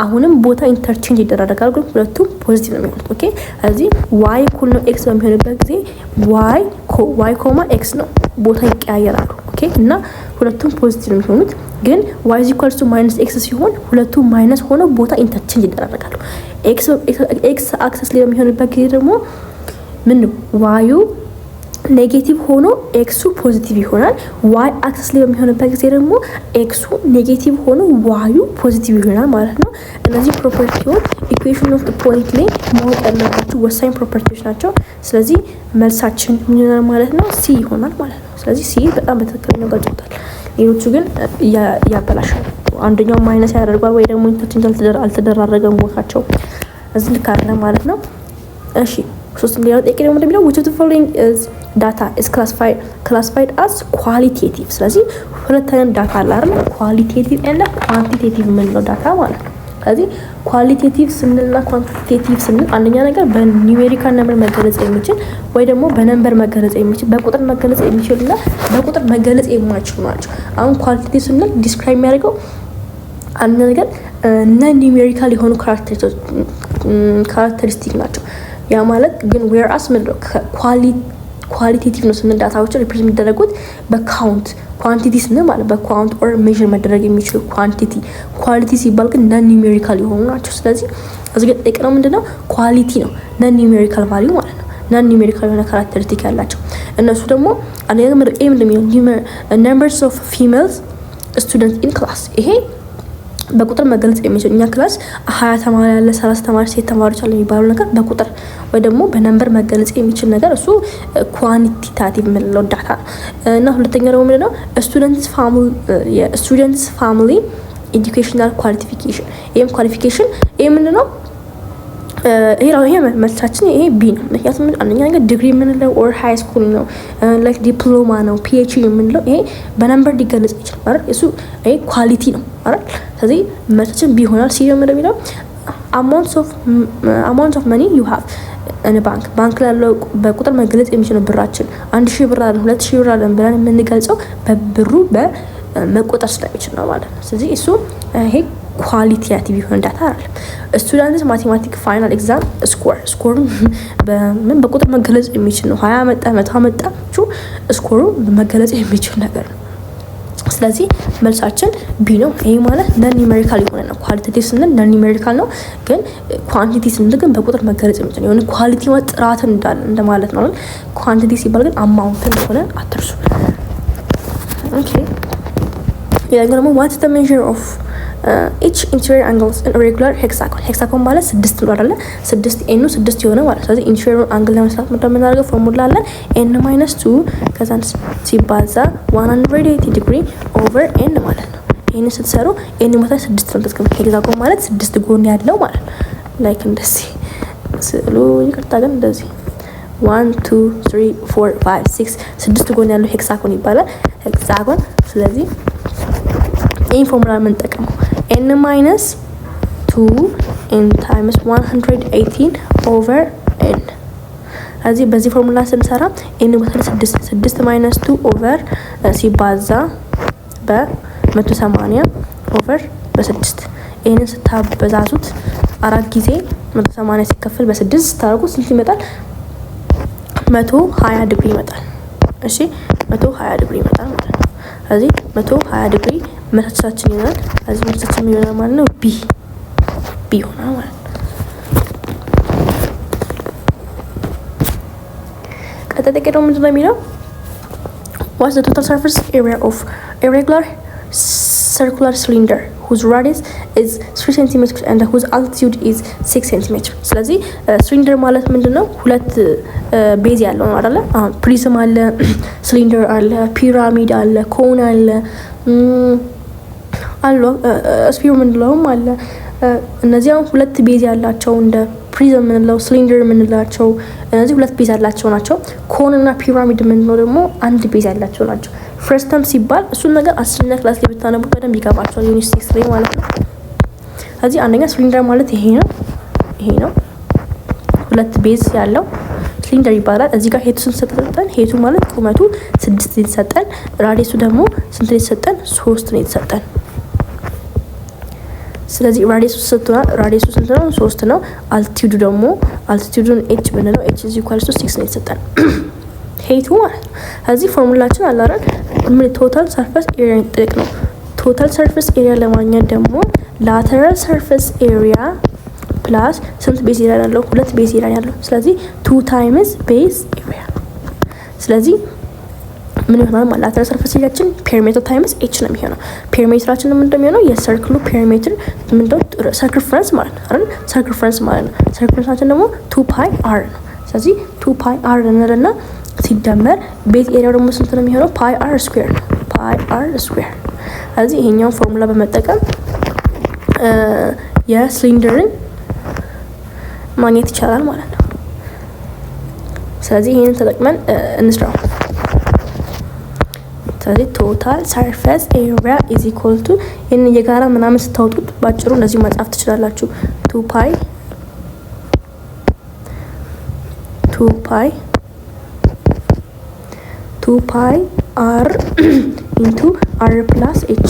A: አሁንም ቦታ ኢንተርቼንጅ ይደረጋል፣ ግን ሁለቱም ፖዚቲቭ ነው የሚሆኑት። ኦኬ እዚህ ዋይ እኩል ነው ኤክስ በሚሆንበት ጊዜ ዋይ ኮማ ኤክስ ነው፣ ቦታ ይቀያየራሉ። ኦኬ እና ሁለቱም ፖዚቲቭ ነው የሚሆኑት። ግን ዋይ ኢዝ ኢኳልስ ቱ ማይነስ ኤክስ ሲሆን ሁለቱም ማይነስ ሆነው ቦታ ኢንተርቼንጅ ይደረጋሉ። ኤክስ አክሰስ ላይ በሚሆንበት ጊዜ ደግሞ ምን ነው ዋዩ ኔጌቲቭ ሆኖ ኤክሱ ፖዚቲቭ ይሆናል። ዋይ አክሰስ ላይ በሚሆንበት ጊዜ ደግሞ ኤክሱ ኔጌቲቭ ሆኖ ዋዩ ፖዚቲቭ ይሆናል ማለት ነው። እነዚህ ፕሮፐርቲዎች ኢኩዌሽን ኦፍ ፖይንት ላይ ማወቅ ያለባቸው ወሳኝ ፕሮፐርቲዎች ናቸው። ስለዚህ መልሳችን ምን ይሆናል ማለት ነው? ሲ ይሆናል ማለት ነው። ስለዚህ ሲ በጣም በትክክለኛው ገልጾታል። ሌሎቹ ግን ያበላሻል። አንደኛው ማይነስ ያደርጋል ወይ ደግሞ ኢንተርቼንጅ አልተደራረገም ቦታቸው። እዚህ ልክ አይደለም ማለት ነው። እሺ ሶስተኛው ጥያቄ ደግሞ እንደሚለው which of the following is data is classified as qualitative። ስለዚህ ሁለት አይነት ዳታ አለ አይደል? ኳሊቴቲቭ እና ኳንቲቴቲቭ የምንለው ዳታ ማለት ነው። ስለዚህ ኳሊቴቲቭ ስንልና ኳንቲቴቲቭ ስንል አንደኛ ነገር በኒውሜሪካል ነምበር መገለጽ የሚችል ወይ ደግሞ በነምበር መገለጽ የሚችል በቁጥር መገለጽ የሚችል እና በቁጥር መገለጽ የማይችሉ ናቸው። አሁን ኳሊቴቲቭ ስንል ዲስክራይብ የሚያደርገው አንደኛ ነገር ነን ኒውሜሪካል የሆኑ ካራክተሪስቲክ ናቸው። ያ ማለት ግን ዌር አስ ምንድነው ኳሊቴቲቭ ነው ስንል ዳታዎችን ሪፕሬዘንት የሚደረጉት በካውንት፣ ኳንቲቲ ስንል ማለት በካውንት ኦር ሜዥር መደረግ የሚችሉ ኳሊቲ ሲባል ግን ነን ኒውሜሪካል የሆኑ ናቸው። ስለዚህ እዚህ ጋር ጠይቀነው ምንድነው ኳሊቲ ነው፣ ነን ኒውሜሪካል ቫልዩ ማለት ነው። ነን ኒውሜሪካል የሆነ ካራክተሪስቲክ ያላቸው እነሱ ደግሞ አንደኛ ነምበርስ ኦፍ ፊሜልስ ስቱደንት ኢን ክላስ። ይሄ በቁጥር መገለጽ የሚችል እኛ ክላስ 20 ተማሪ ያለ 30 ተማሪ ሴት ተማሪዎች አለ የሚባለው ነገር በቁጥር ወይ ደግሞ በነምበር መገለጽ የሚችል ነገር እሱ ኳንቲታቲቭ የምንለው ዳታ እና ሁለተኛ ደግሞ ምንድነው ስቱደንትስ ፋሚሊ ኤጁኬሽናል ኳሊፊኬሽን። ይሄም ኳሊፊኬሽን ይሄ ምንድነው? ይሄ መልሳችን ይሄ ቢ ነው። ምክንያቱም አንደኛ ነገር ዲግሪ የምንለው ኦር ሃይ ስኩል ነው፣ ላይክ ዲፕሎማ ነው፣ ፒኤችዲ የምንለው ይሄ በነምበር ሊገለጽ ይችላል አይደል? እሱ ይሄ ኳሊቲ ነው አይደል? ስለዚህ መልሳችን ቢ ይሆናል። ሲ ነው የሚለው አማውንት ኦፍ መኒ ዩ ሃቭ እኔ ባንክ ላለው በቁጥር መገለጽ የሚችለው ብራችን 1000 ብር አለን 2000 ብር አለን ብለን የምንገልጸው በብሩ በመቆጠር ስለሚችል ነው ማለት ነው። ስለዚህ እሱ ይሄ ኳሊቲያቲቭ የሆነ ዳታ አይደለም። ስቱደንትስ ማቴማቲክ ፋይናል ኤግዛም ስኮር በምን በቁጥር መገለጽ የሚችል ነው። 20 መጣ 100 መጣ ስኮሩ መገለጽ የሚችል ነገር ነው። ስለዚህ መልሳችን ቢ ነው። ይሄ ማለት ነን ኒውሜሪካል የሆነ ነው። ኳሊቴቲቭ ስንል ነን ኒውሜሪካል ነው፣ ግን ኳንቲቲ ስንል ግን በቁጥር መገለጽ የሚችል የሆነ ኳሊቲ ማለት ጥራት እንዳለ እንደማለት ነው። ኳንቲቲ ሲባል ግን አማውንት እንደሆነ አትርሱ። ኦኬ ሌላኛው ደግሞ ዋትስ ዘ ሜዥር ኦፍ ኢች ኢንቴሪየር አንግልስ ኢን ሬጉላር ሄክሳጎን ማለት 6 ነው አይደለ? 6 ኤኑ 6 የሆነ ማለት ስለዚህ ኢንቴሪየር አንግል ለመስራት እንደምናደርገው ፎርሙላ አለን ኤን ማይነስ 2 ከዛን ሲባዛ 180 ዲግሪ ኦቨር ኤን ማለት ነው። ኤን ስትሰሩ ኤን ማለት 6 ነው ተስከም ሄክሳጎን ማለት 6 ጎን ያለው ማለት ነው። ላይክ እንደዚህ ስሉ ይቅርታ ግን እንደዚህ 1 2 3 4 5 6 6 ጎን ያለው ሄክሳጎን ይባላል ሄክሳጎን። ስለዚህ ይሄን ፎርሙላ የምንጠቀመው n minus 2 n times 118 over n። እዚህ በዚህ ፎርሙላ ስንሰራ n ወደ 6 minus 2 over ሲባዛ በ180 over በ6 ይሄንን ስታበዛዙት 4 ጊዜ 180 ሲከፈል በ6 ስታደርጉት ስንት ይመጣል? 120 ዲግሪ ይመጣል። እሺ 120 ዲግሪ ይመጣል ማለት ነው። እዚህ 120 ዲግሪ መልሳችን ይሆናል። እዚህ መልሳችን ይሆናል ማለት ነው ቢ ይሆናል ማለት ነው። ቀጣይ ደግሞ ምንድን ነው የሚለው what's the total surface area of a regular circular cylinder whose radius is 3 cm and whose altitude is 6 cm። ስለዚህ ሲሊንደር ማለት ምንድነው? ሁለት ቤዝ ያለው ነው አይደለ? ፕሪዝም አለ፣ ሲሊንደር አለ፣ ፒራሚድ አለ፣ ኮን አለ ስፊር ምንለውም አለ። እነዚህ አሁን ሁለት ቤዝ ያላቸው እንደ ፕሪዝም ምንለው ሲሊንደር ምንላቸው እነዚህ ሁለት ቤዝ ያላቸው ናቸው። ኮን እና ፒራሚድ ምንለው ደግሞ አንድ ቤዝ ያላቸው ናቸው። ፈርስት ተርም ሲባል እሱን ነገር 10ኛ ክላስ ላይ ብታነቡ በደንብ ይገባቸዋል። ዩኒት 6 ላይ ማለት ነው። ስለዚህ አንደኛ ሲሊንደር ማለት ይሄ ነው ሁለት ቤዝ ያለው ሲሊንደር ይባላል። እዚህ ጋር ሄቱ ስንት ሰጠን? ሄቱ ማለት ቁመቱ 6 የተሰጠን፣ ራዲየሱ ደግሞ ስንት የተሰጠን? 3 ነው የተሰጠን። ስለዚህ ራዲየሱ ስንት ነው? 3 ነው። አልቲቱዱ ደግሞ አልቲቱዱን ኤች ብንለው ኤች ኢዝ ኢኳልስ ቱ 6 ነው የተሰጠን ሄቱ ማለት ነው። ስለዚህ ፎርሙላችን አላረግ ምን ቶታል ሰርፌስ ኤሪያ ጥቅ ነው። ቶታል ሰርፌስ ኤሪያ ለማግኘት ደግሞ ላተራል ሰርፌስ ኤሪያ ፕላስ ስንት ቤዝ ኤሪያ ያለው? 2 ቤዝ ኤሪያ ያለው። ስለዚህ 2 ታይምስ ቤዝ ኤሪያ። ስለዚህ ምን ይሆናል ማለት ላተራል ሰርፌስ ኤሪያችን ፔሪሜትር ታይምስ ኤች ነው የሚሆነው። ፔሪሜትራችን ምን እንደሚሆነው የሰርክሉ ፔሪሜትር ምንድነው? ሰርክምፈረንስ ማለት ነው አይደል? ሰርክምፈረንስ ማለት ነው። ሰርክምፈረንሳችን ደግሞ 2 ፓይ አር ነው። ስለዚህ 2 ፓይ አር እንልና ሲደመር ቤዝ ኤሪያው ደግሞ ስንት ነው የሚሆነው? ፓይ አር ስኩዌር ነው። ፓይ አር ስኩዌር። ስለዚህ ይሄኛውን ፎርሙላ በመጠቀም የሲሊንደርን ማግኘት ይቻላል ማለት ነው። ስለዚህ ይሄንን ተጠቅመን እንስራው። ስለዚህ ቶታል ሰርፌስ ኤሪያ ኢዝ ኢኳል ቱ ይሄን የጋራ ምናምን ስታወጡት ባጭሩ እንደዚህ መጻፍ ትችላላችሁ። 2 ፓይ አር ኢንቱ አር ፕላስ ኤች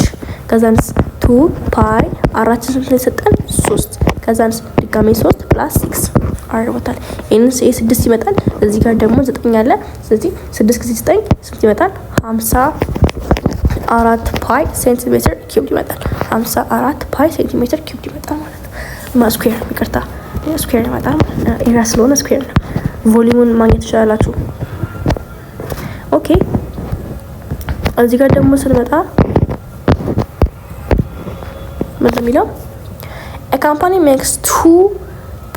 A: ከዛንስ 2 ፓይ አራችን ስንት ላይ ሰጠን? 3 ከዛንስ ድጋሜ 3 ፕላስ 6 አር ይወጣል። ይሄን 6 ይመጣል። እዚህ ጋር ደግሞ 9 አለ። ስለዚህ 6 ጊዜ 9 ስንት ይመጣል? 54 ፓይ ሴንቲሜትር ኪዩብ ይመጣል። 54 ፓይ ሴንቲሜትር ኪዩብ ይመጣል ማለት ነው። ስኩዌር ይቅርታ፣ ስኩዌር ይመጣል ማለት ነው። ኤሪያ ስለሆነ ስኩዌር ነው። ቮሊዩሙን ማግኘት ትችላላችሁ። ኦኬ እዚህ ጋር ደግሞ ስንመጣ ምንድን ነው የሚለው? A company makes 2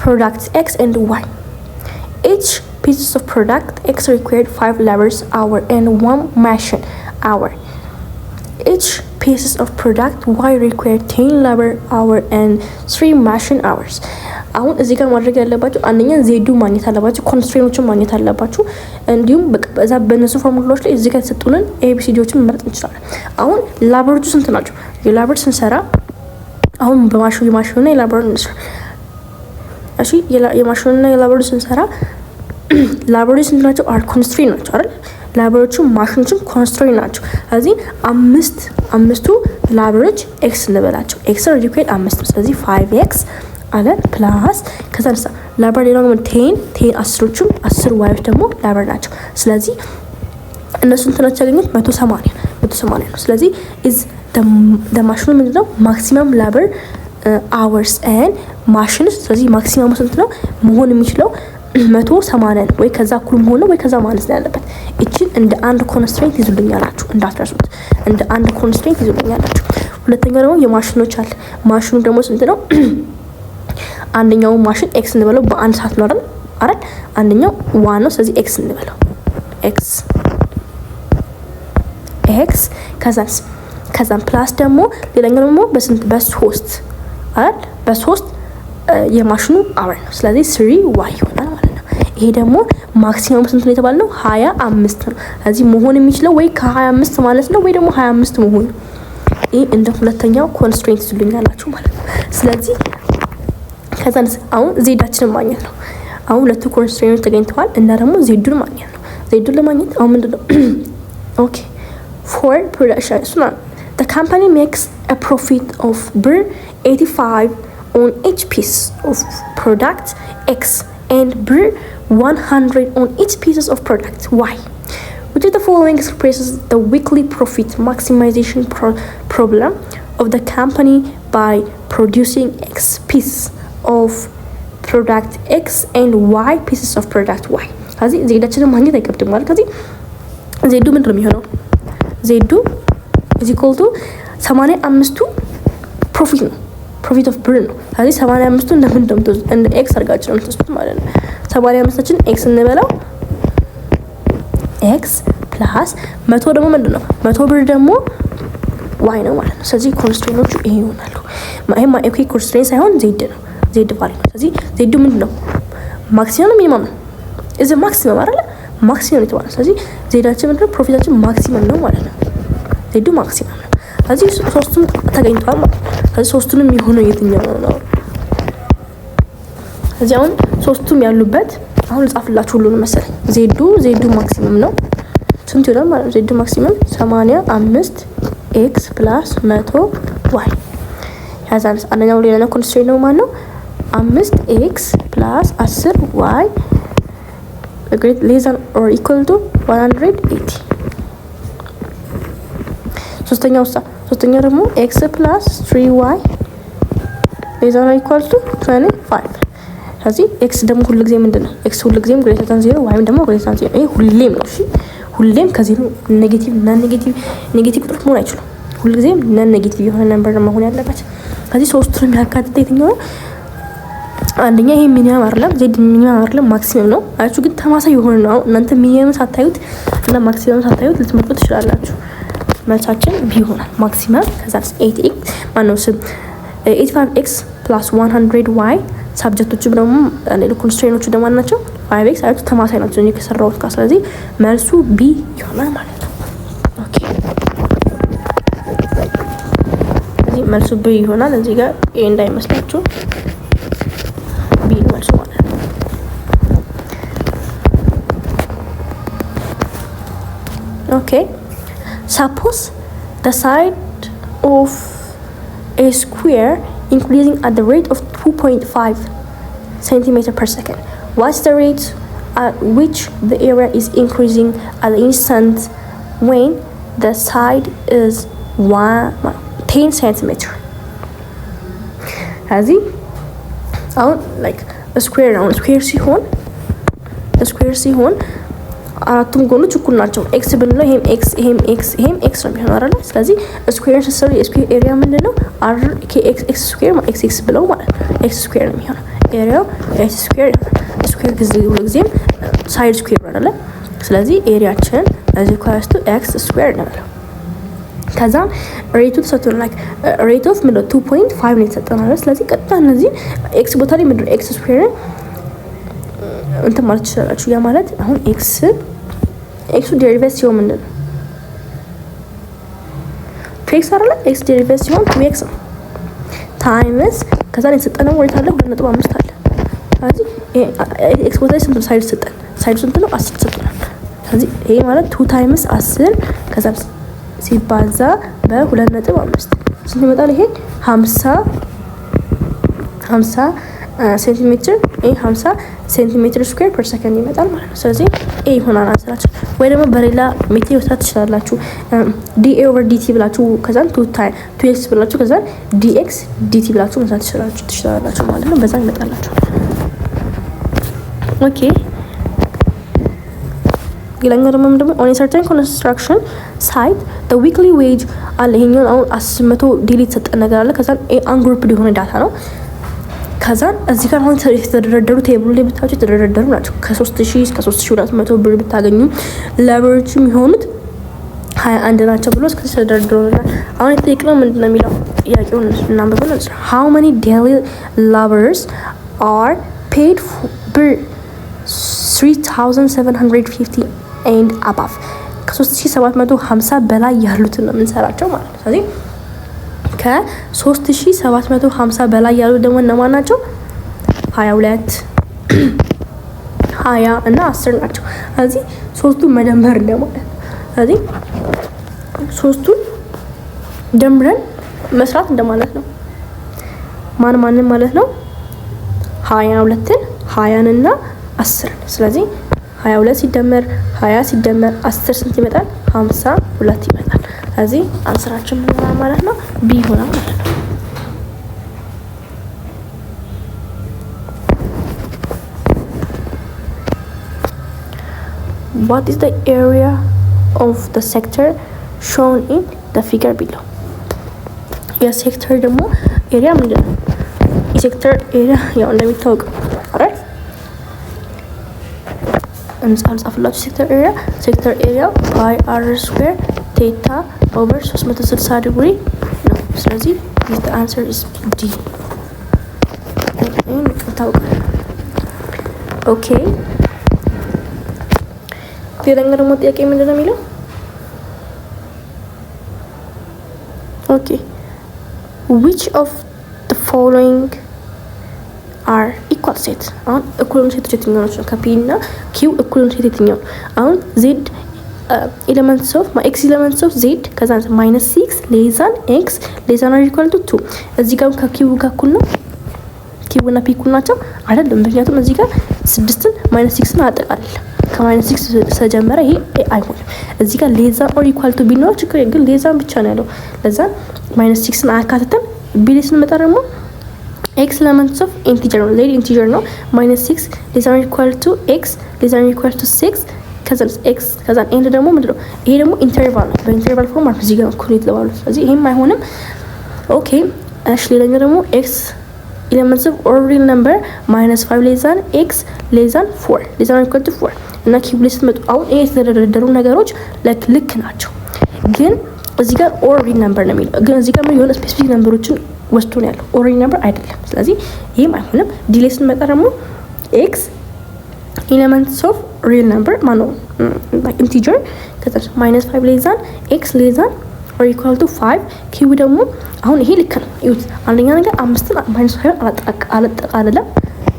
A: products X and Y. Each piece of product X required 5 labor hours and 1 machine hour. Each pieces of product Y required 10 labor hours and 3 machine hours. አሁን እዚህ ጋር ማድረግ ያለባችሁ አንደኛ ዜዱ ማግኘት አለባችሁ፣ ኮንስትሬንቶችን ማግኘት አለባችሁ። እንዲሁም በዛ በነሱ ፎርሙላዎች ላይ እዚህ ጋር የተሰጡንን ኤቢሲዲዎችን መመረጥ እንችላለን። አሁን ላቦራቶሪ ስንት ናቸው? የላቦራቶሪ ስንሰራ አሁን የማሽኑና የላቦራቶሪ እንስራ። እሺ የማሽኑና የላቦራቶሪ ስንሰራ ላቦራቶሪ ስንት ናቸው? አር ኮንስትሬንት ናቸው አይደል? ላቦራቶሪ ማሽኖችም ኮንስትሬንት ናቸው። ስለዚህ አምስቱ ላቦራቶሪ ኤክስ እንበላቸው። ኤክስ ሪኩዌርድ 5 ነው። ስለዚህ 5x አለ ፕላስ ከዛ ነሳ ላበር ሌላው ደግሞ 10 አስሮቹም 10 ዋዮች ደግሞ ላበር ናቸው። ስለዚህ እነሱ እንትናቸው ያገኙት 180 ነው። ስለዚህ is the ማሽኑ ምንድነው? ማክሲመም ላበር hours and ማሽንስ። ስለዚህ ማክሲመሙ ስንት ነው መሆን የሚችለው? 180 ወይ ከዛ እኩል መሆን ነው ወይ ከዛ ማነስ ነው ያለበት። እቺን እንደ አንድ ኮንስትሬንት ይዙልኛላችሁ፣ እንዳትረሱት። እንደ አንድ ኮንስትሬንት ይዙልኛላችሁ። ሁለተኛው ደግሞ የማሽኖች አለ። ማሽኑ ደግሞ ስንት ነው? አንደኛው ማሽን ኤክስ እንበለው በአንድ ሰዓት ነው አይደል? አንደኛው ዋን ነው። ስለዚህ ኤክስ እንበለው ኤክስ ከዛን ፕላስ ደግሞ ሌላኛው ደግሞ በስንት በ3 አይደል? በ3 የማሽኑ አወር ነው። ስለዚህ 3 ዋይ ይሆናል ማለት ነው። ይሄ ደግሞ ማክሲመም ስንት ነው የተባለው? 25 ነው። ስለዚህ መሆን የሚችለው ወይ ከ25 ማለት ነው ወይ ደግሞ 25 መሆን ነው። ይሄ እንደ ሁለተኛው ኮንስትሬንት ይሉኛላችሁ ማለት ነው። ስለዚህ ከዛን አሁን ዜዳችንን ማግኘት ነው። አሁን ሁለቱ ኮንስትሬንቶች ተገኝተዋል እና ደግሞ ዜዱን ማግኘት ነው። ዜዱን ለማግኘት አሁን ምንድነው? ኦኬ for production the company makes a profit of birr 85 on each piece of product X and birr 100 on each pieces of product Y. Which of the following expresses the weekly profit maximization problem of the company by producing X pieces of product X and Y pieces of product Y? ከዚህ ዜዳችንን ማግኘት አይከብድም ማለት ከዚህ ዜዱ ምንድነው የሚሆነው? ዜዱ is equal to 85ቱ ፕሮፊት ነው፣ ፕሮፊት ኦፍ ብር ነው። ስለዚህ 85ቱ እንደምን እንደምትወስዱ እንደ ኤክስ አድርጋችሁ ነው የምትወስዱት ማለት ነው። 85ችን ኤክስ እንበላው ኤክስ ፕላስ 100 ደግሞ ምንድን ነው 100 ብር ደግሞ ዋይ ነው ማለት ነው። ስለዚህ ኮንስትሬኖቹ ይሄ ይሆናሉ። ይሄ ኮንስትሬን ሳይሆን ዜድ ነው፣ ዜድ ቫልዩ ነው። ስለዚህ ዜዱ ምንድን ነው ማክሲመም ነው ሚኒመም ነው? እዚ ማክሲመም አይደለ? ማክሲመም ነው የተባለው። ስለዚህ ዜዳችን ምንድን ነው ፕሮፊታችን ማክሲመም ነው ማለት ነው። ዜዱ ማክሲመም ነው። ስለዚህ ሶስቱም ተገኝቷል ማለት ነው። ስለዚህ ሶስቱንም የሆነው የትኛው ነው? ስለዚህ አሁን ሶስቱም ያሉበት አሁን ልጻፍላችሁ ሁሉንም መሰለኝ። ዜዱ ማክሲመም ነው። ስንት ይሆናል ማለት ነው? ዜዱ ማክሲመም 85 ኤክስ ፕላስ 100 ዋይ ያዛንስ አንደኛው ሌላ ነው ኮንስትሬንት ነው ማለት ነው። 5 ኤክስ ፕላስ 10 ዋይ ግሬት ሌስ ዛን ኦር ኢኳል ቱ 180። ሶስተኛው ደግሞ ኤክስ ፕላስ 3 ዋይ ሌስ ዛን ኦር ኢኳል ቱ 25። ስለዚህ ኤክስ ደግሞ ሁሉ ጊዜ ምንድነው? ኤክስ ሁሉ ጊዜም ግሬተር ዛን 0 ዋይም ደግሞ ግሬተር ዛን 0። ይሄ ሁሌም ነው። እሺ ሁሌም ከዜሮ ኔጌቲቭ ቁጥሮች መሆን አይችሉም። ሁሉ ጊዜም ነን ኔጌቲቭ የሆነ ነምበር መሆን ያለበት። ከዚህ ሶስቱንም ያካተተ የትኛው ነው? አንደኛ ይሄ ሚኒመም አይደለም፣ ዜድ ሚኒመም አይደለም፣ ማክሲመም ነው። አያችሁ ግን ተማሳይ የሆነ ነው። እናንተ ሚኒመም ሳታዩት እና ማክሲመም ሳታዩት ልትመጡ ትችላላችሁ። መልሳችን ቢ ይሆናል። ማክሲመም ከዛ 8x ማነው 85x + 100y ሳብጀክቶቹ ደግሞ ኮንስትሬኖቹ ደግሞ ናቸው 5x አያችሁ ተማሳይ ናቸው እኔ ከሰራሁት ጋር። ስለዚህ መልሱ ቢ ይሆናል ማለት ነው። ኦኬ እዚህ መልሱ ቢ ይሆናል። እዚህ ጋር ኤ እንዳይመስላችሁ ቢ መልሱ ማለት ነው። ኦኬ suppose the side of a square increasing at the rate of 2.5 centimeter per second. What's the rate at which the area is increasing at the instant when the side is 10 centimeter? As in, like a square round square ሲሆን አራቱም ጎኖች እኩል ናቸው። ኤክስ ብንለው ይሄም ኤክስ ነው የሚሆነው አይደል? ስለዚህ ስኩዌር ሲሰሩ የስኩዌር ኤሪያ ምንድነው? አር ኤክስ ስኩዌር ኤክስ ብለው ማለት ነው። ኤክስ ስኩዌር ነው የሚሆነው ኤሪያው ኤክስ ስኩዌር ስኩዌር ጊዜም ሳይድ ስኩዌር ነው አይደል? ስለዚህ ኤሪያችን እዚ ኳስቱ ኤክስ ስኩዌር ነው ማለት። ከዛ ሬቱ ተሰጥቶን ላይክ ሬት ኦፍ ምንድነው 2.5 ነው የተሰጠን አይደል? ስለዚህ ቀጥታ እነዚህ ኤክስ ቦታ ላይ ምንድነው ኤክስ ስኩዌር እንትን ማለት ትችላላችሁ። ያ ማለት አሁን ኤክሱ ዴሪቬት ሲሆን ምንድን ነው? 2x አይደለ? ኤክስ ዴሪቬት ሲሆን 2x ነው ታይምስ ከዛ ላይ የተሰጠነው ወሬት አለ 2.5 አለ። ስለዚህ ኤክስ ቦታ ላይ ስንት ሳይድ ተሰጠን? ሳይድ ስንት ነው? 10 ተሰጠናል። ስለዚህ ይሄ ማለት 2 ታይምስ 10 ከዛ ሲባዛ በ2.5 ስንት ይመጣል? ይሄ 50 ሴንቲሜትር 50 ሴንቲሜትር ስኩዌር ፐር ሰከንድ ይመጣል ማለት ነው። ስለዚህ ኤ ይሆናል አንሰራችሁ። ወይ ደግሞ በሌላ ሜትድ መስራት ትችላላችሁ። ዲኤ ኦቨር ዲቲ ብላችሁ ከዛን 2x ብላችሁ ከዛን ዲኤክስ ዲቲ ብላችሁ መስራት ትችላላችሁ ማለት ነው። በዛ ይመጣላችሁ። ኦኬ ሌላኛው ደግሞ ምንድነው? ኦን ሰርተን ኮንስትራክሽን ሳይት ዘ ዊክሊ ዌጅ አለ። ይሄኛው አሁን 100 ዲሊት ሰጠን ነገር አለ። ከዛን አንግሩፕድ የሆነ ዳታ ነው። ከዛን እዚህ ጋር አሁን የተደረደሩ ቴብሉ ላይ ብታችሁ የተደረደሩ ናቸው። ከ3000 እስከ 3200 ብር ብታገኙ ሌቨሬጅ የሚሆኑት 21 ናቸው ብሎ እስከ ተደረደሩና አሁን የተጠየቅነው ምንድነው የሚለው ጥያቄውን እናንብበን። how many daily laborers are paid per 3750 and above ከ3750 በላይ ያሉትን ነው የምንሰራቸው ማለት ነው። ስለዚህ ከ3750 በላይ ያሉ ደግሞ እነማን ናቸው? 22 20 እና 10 ናቸው። ስለዚህ ሶስቱን መደመር እንደማለት ነው። ስለዚህ ሶስቱን ደምረን መስራት እንደማለት ነው። ማንን ማለት ነው? 22ን 20ን እና 10ን። ስለዚህ 22 ሲደመር 20 ሲደመር 10 ስንት ይመጣል? 52 ይመጣል። ስለዚህ አንሰራችን ምን ይሆናል ማለት ነው? ቢ ይሆናል ማለት ነው። What is the area of the sector shown in the figure below? የሴክተር ደግሞ ኤሪያ ምንድን ነው? የሴክተር ኤሪያ ያው እንደሚታወቀው አይደል? እንጻፍላችሁ ሴክተር ኤሪያ ፓይ አር ስኩዌር ቴታ ኦቨር 360 ዲግሪ ነው። ስለዚህ the answer is D። ታውቃለህ። ኦኬ ሌላኛው ደግሞ ጥያቄ ምንድን ነው የሚለው? ኦኬ which of the following are equal set? አሁን እኩል ሴቶች የትኛው ናቸው? ከፒ እና ኪው እኩል ሴት የትኛው? አሁን ዜድ ኤሌመንትስ ኦፍ ኤክስ ኤሌመንትስ ኦፍ ዜድ ከዛ -6 ሌዛን ኤክስ ሌዛን አር ኢኳል ቱ 2 እዚህ ጋር ከኪው ጋር እኩል ነው። ኪው እና ፒ እኩል ናቸው አይደለም። ምክንያቱም እዚህ ጋር 6ን -6ን አጠቃልል ከ-6 ስለጀመረ ይሄ አይሆንም። እዚህ ጋር ሌዛን ኦር ኢኳል ቱ ቢኖር ችግር ግን ሌዛን ብቻ ነው ያለው። ለዛ -6ን አያካትተም። ቢ ስንመጣ ደግሞ ኤክስ ኤሌመንትስ ኦፍ ኢንቲጀር ነው። ዜድ ኢንቲጀር ነው። -6 ሌዛን ኢኳል ቱ ኤክስ ሌዛን ኢኳል ቱ 6 ከዛ ኤክስ ከዛ ኤንድ ደግሞ ምንድነው? ይሄ ደግሞ ኢንተርቫል ነው። በኢንተርቫል ፎርም ማለት እዚህ ጋር እኩል የተባሉ ስለዚህ ይሄም አይሆንም። ኦኬ እሺ ሌላኛው ደግሞ ኤክስ ኤሌመንትስ ኦፍ ኦር ሪል ነምበር -5 ሌዛን ኤክስ ሌዛን 4 ሌዛን ኢኳል ቱ 4 እና ኪው ላይ ስትመጡ አሁን ይሄ የተደረደሩ ነገሮች ልክ ናቸው። ግን እዚህ ጋር ኦር ሪል ነምበር ነው የሚለው ግን እዚህ ጋር የሆነ ስፔሲፊክ ነምበሮችን ወስዶ ነው ያለው። ኦር ሪል ነምበር አይደለም። ስለዚህ ይሄም አይሆንም። ዲ ላይ ስንመጣ ደግሞ ኤክስ ኤሌመንትስ ኦፍ ሪል ነምበር ማነው like integer ከዛ -5 ሌዛን ኤክስ ሌዛን or equal to 5 ኪው ደግሞ አሁን ይሄ ልክ ነው። ይሁት አንደኛ ነገር 5ን -5 አላጠቃለለም።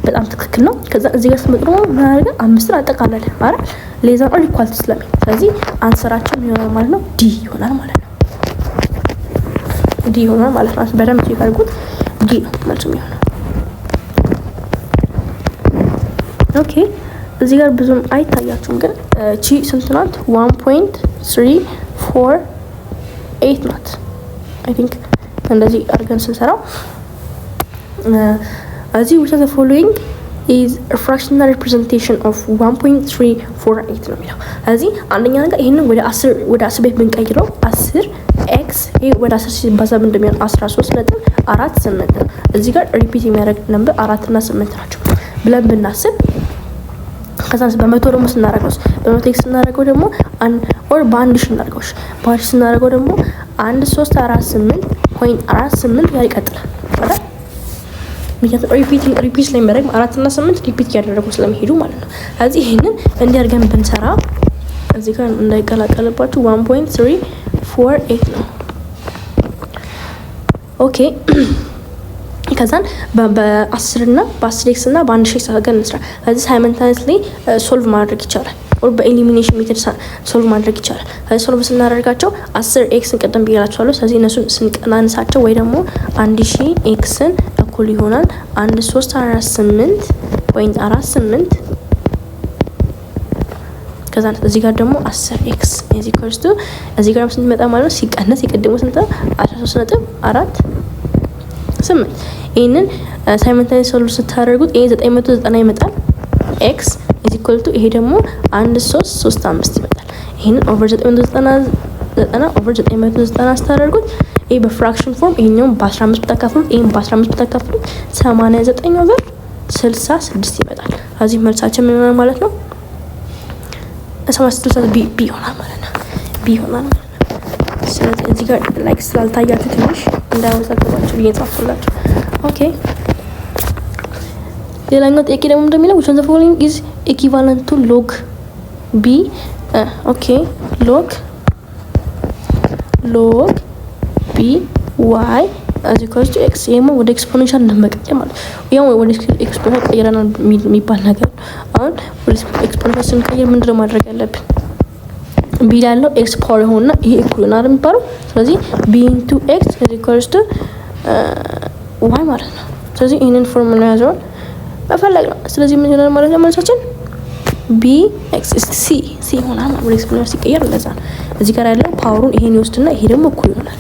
A: በጣም ትክክል ነው። ከዛ እዚህ ጋር ስመጥሮ ምን አደረገ? 5ን አጠቃለለ አይደል? ሌዛን or equal to ስለሚል ስለዚህ አንሰራችን ይሆናል ማለት ነው ዲ ይሆናል ማለት ነው። ዲ ይሆናል ማለት ነው። በደንብ ቼክ አድርጉት። ዲ ነው መልሱ የሚሆነው። ኦኬ እዚህ ጋር ብዙም አይታያችሁም ግን ቺ ስንት ናት? 1.348 ናት። አይ ቲንክ እንደዚህ አድርገን ስንሰራው እዚህ which of the following is a fractional representation of 1.348 ነው የሚለው። እዚህ አንደኛ ነገር ይሄንን ወደ 10 ቤት ብንቀይረው 10 ኤክስ ይሄ ወደ 10 ሲባዛ እንደሚሆን 13.48 ነው። እዚህ ጋር ሪፒት የሚያደርግ ነምበር 4 እና 8 ናቸው ብለን ብናስብ ከዛ በመቶ ደግሞ ስናደርገው በመቶ ኤክስ ስናደርገው ደግሞ ኦር በአንድ ሺህ እናደርገው በአንድ ሺህ ስናደርገው ደግሞ 1348.48 ጋር ይቀጥላል አይደል? ምክንያቱም ሪፒት ስለሚያደርግ 4 እና 8 ሪፒት እያደረጉ ስለሚሄዱ ማለት ነው። ስለዚህ ይሄንን እንዲያርገን ብንሰራ እዚህ ጋር እንዳይቀላቀልባችሁ 1.348 ነው። ኦኬ ከዛን በ10 እና በ10 ኤክስ እና በ1 ሺህ ሳገን እንስራ። ስለዚህ ሳይመንታኒየስሊ ሶልቭ ማድረግ ይቻላል ኦር በኤሊሚኔሽን ሜተድ ሶልቭ ማድረግ ይቻላል። ስለዚህ ሶልቭ ስናደርጋቸው 10 ኤክስን ቀደም ብያላችኋለሁ። ስለዚህ እነሱን ስንቀናንሳቸው ወይ ደግሞ 1000 ኤክስን እኩል ይሆናል 1348.48 ከዛ እዚህ ጋር ደግሞ 10 ኤክስ እዚህ ኮርስቱ እዚህ ጋር ስንት መጣ ማለት ነው ሲቀነስ የቀደሙ ስንት 13.48 ይሄንን ሳይመንታኒየስ ሶልቭ ስታደርጉት ይሄ 990 ይመጣል። ኤክስ ኢዝ ኢኳል ቱ ይሄ ደግሞ 1335 ይመጣል። ይሄንን ኦቨር 990 ኦቨር 990 ስታደርጉት ይሄ በፍራክሽን ፎርም ይሄኛው በ15 ብታካፍሉት ይሄን በ15 ብታካፍሉት 89 ኦቨር 66 ይመጣል። ስለዚህ መልሳችን ምን ይሆናል ማለት ነው? 86 ቢ ይሆናል ማለት ነው። ቢ ይሆናል ማለት ነው። ስለዚህ እዚህ ጋር ላይክ ስላልታያችሁ ትንሽ እንዳወዛገባችሁ ብዬ ጻፍኩላችሁ። ኦኬ ሌላኛው ጥያቄ ደግሞ እንደሚለው which of the following is equivalent to log b ኦኬ log b y as equals to x ይሄማ ወደ ኤክስፖኔንሻል እንደመቀየር ማለት ያው ወደ ኤክስፖኔንሻል ቀይረናል የሚባል ነገር አሁን ወደ ኤክስፖኔንሻል ስንቀይር ምንድነው ማድረግ ያለብን? b ያለው x ፓወር ሆነና ይሄ እኩል ነው አይደል የሚባለው። ስለዚህ b into x is equals to y ማለት ነው። ስለዚህ ይሄንን ፎርሙላ ያዘው መፈለግ ነው። ስለዚህ ምን ይሆናል ማለት ነው መልሳችን b x c ይሆናል ማለት ነው። ኤክስፖኔንሻል ሲቀየር እንደዛ ነው። እዚህ ጋር ያለው ፓወሩን ይሄን ይወስድና ይሄ ደግሞ እኩል ይሆናል።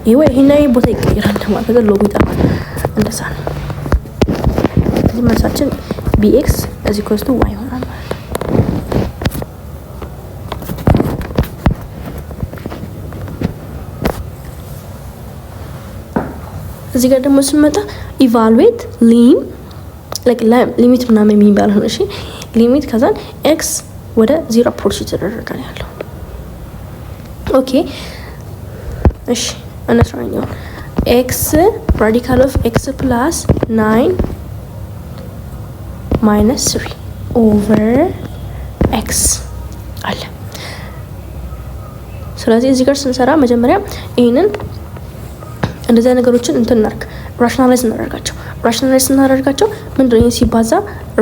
A: ይሄ ወይ ይሄና ይሄ ቦታ ይቀየራል ማለት ነው። ሎጎ ይጠፋል። እንደዛ ነው። ስለዚህ መልሳችን bx is equals to y ይሆናል ማለት ነው። እዚህ ጋር ደግሞ ስንመጣ ኢቫሉዌት ሊሚት ምናምን የሚባል ነው። እሺ ሊሚት ከዛን ኤክስ ወደ 0 አፕሮች እየተደረገ ነው ያለው። ኦኬ እሺ እንስራኛው ኤክስ ራዲካል ኦፍ ኤክስ ፕላስ 9 ማይነስ 3 ኦቨር ኤክስ አለ። ስለዚህ እዚህ ጋር ስንሰራ መጀመሪያ ይሄንን እንደዛ ነገሮችን እንትናርክ ራሽናላይዝ እናደርጋቸው ምንድነው ሲባዛ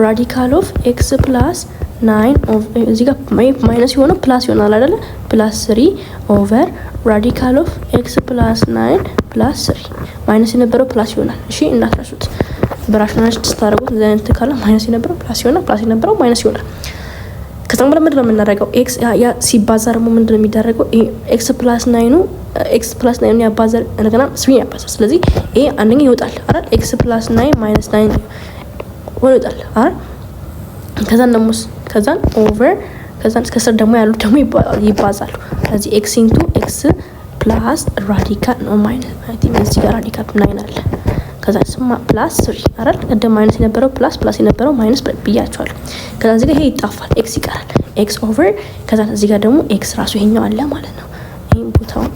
A: ራዲካል ኦፍ ኤክስ ፕላስ 9 እዚህ ጋር ማይነስ የሆነው ፕላስ ይሆናል አይደለ? ፕላስ 3 ኦቨር ራዲካል ኦፍ ኤክስ ፕላስ 9 ፕላስ 3 ማይነስ የነበረው ፕላስ ይሆናል። እሺ እንዳትረሱት። በራሽናላይዝ ስታደርጉት እንደዛ አይነት ካለ ማይነስ የነበረው ፕላስ ይሆናል፣ ፕላስ የነበረው ማይነስ ይሆናል። ከዛም በኋላ ምንድነው የምናደርገው? ኤክስ ያ ሲባዛ ደግሞ ምንድነው የሚደረገው? ኤክስ ፕላስ 9 ያባዛል እንደገና 3 ያባዛል። ስለዚህ ይሄ አንደኛ ይወጣል አይደል? ኤክስ ፕላስ 9 ማይነስ 9 ይወጣል አይደል? ከዛን ኦቨር ከዛን እስከ ስር ደግሞ ያሉት ደግሞ ይባዛሉ። ስለዚህ ኤክስ ኢንቱ ኤክስ ፕላስ ራዲካል ነው ማይነስ እዚህ ጋር ራዲካል 9 አለ። ከዛ ስማ ፕላስ 3 አይደል? ቀደም ማይነስ የነበረው ፕላስ የነበረው ማይነስ ብያቸዋለሁ። ከዛ እዚህ ጋር ይሄ ይጣፋል፣ ኤክስ ይቀራል። ኤክስ ኦቨር ከዛ እዚህ ጋር ደግሞ ኤክስ ራሱ ይሄኛው አለ ማለት ነው። ይሄን ቦታውን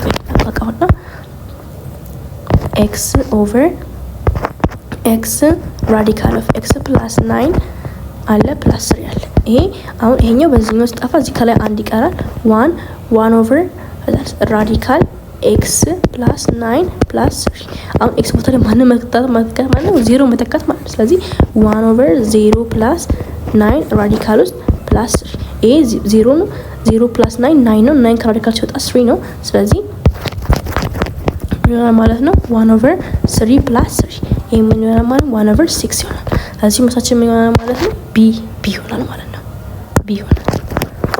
A: አቃውና ኤክስ ኦቨር ኤክስ ራዲካል ኦፍ ኤክስ ፕላስ 9 አለ ፕላስ 3 አለ። ይሄ አሁን ይሄኛው በዚህኛው ስጣፋ እዚህ ከላይ አንድ ይቀራል። 1 ኦቨር ራዲካል ኤክስ ፕላስ 9 ፕላስ 3 አሁን ኤክስ ቦታ ላይ ማንን መተካት ማለት ነው? 0 መተካት ማለት ነው። ስለዚህ 1 ኦቨር 0 ፕላስ 9 ራዲካል ውስጥ ፕላስ 3 ይሄ 0 ነው። 0 ፕላስ 9 ነው። 9 ከራዲካል ሲወጣ 3 ነው። ስለዚህ ይሆናል ማለት ነው 1 ኦቨር 3 ፕላስ 3 ይሄ ምን ይሆናል ማለት 1 ኦቨር 6 ይሆናል። ስለዚህ መሳችን ምን ይሆናል ማለት ነው? ቢ ይሆናል ማለት ነው። ቢ ይሆናል።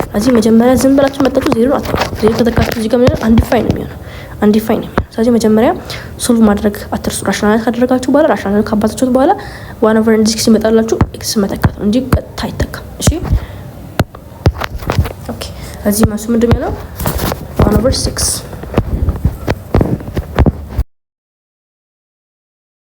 A: ስለዚህ መጀመሪያ ዝም ብላችሁ መጣችሁ 0 አትተኩ። 0 ከተካችሁ እዚህ ጋር ምን አንዲፋይ ነው የሚሆነው። ስለዚህ መጀመሪያ ሶልቭ ማድረግ አትርሱ። ራሽናላይዝ ካደረጋችሁ በኋላ ራሽናላይዝ ካባዛችሁት በኋላ 1 ኦቨር 6 ይመጣላችሁ። ኤክስ መተካት ነው እንጂ ቀጥታ አይተካም። እሺ ኦኬ። እዚህ መልሱ ምንድነው? 1 ኦቨር 6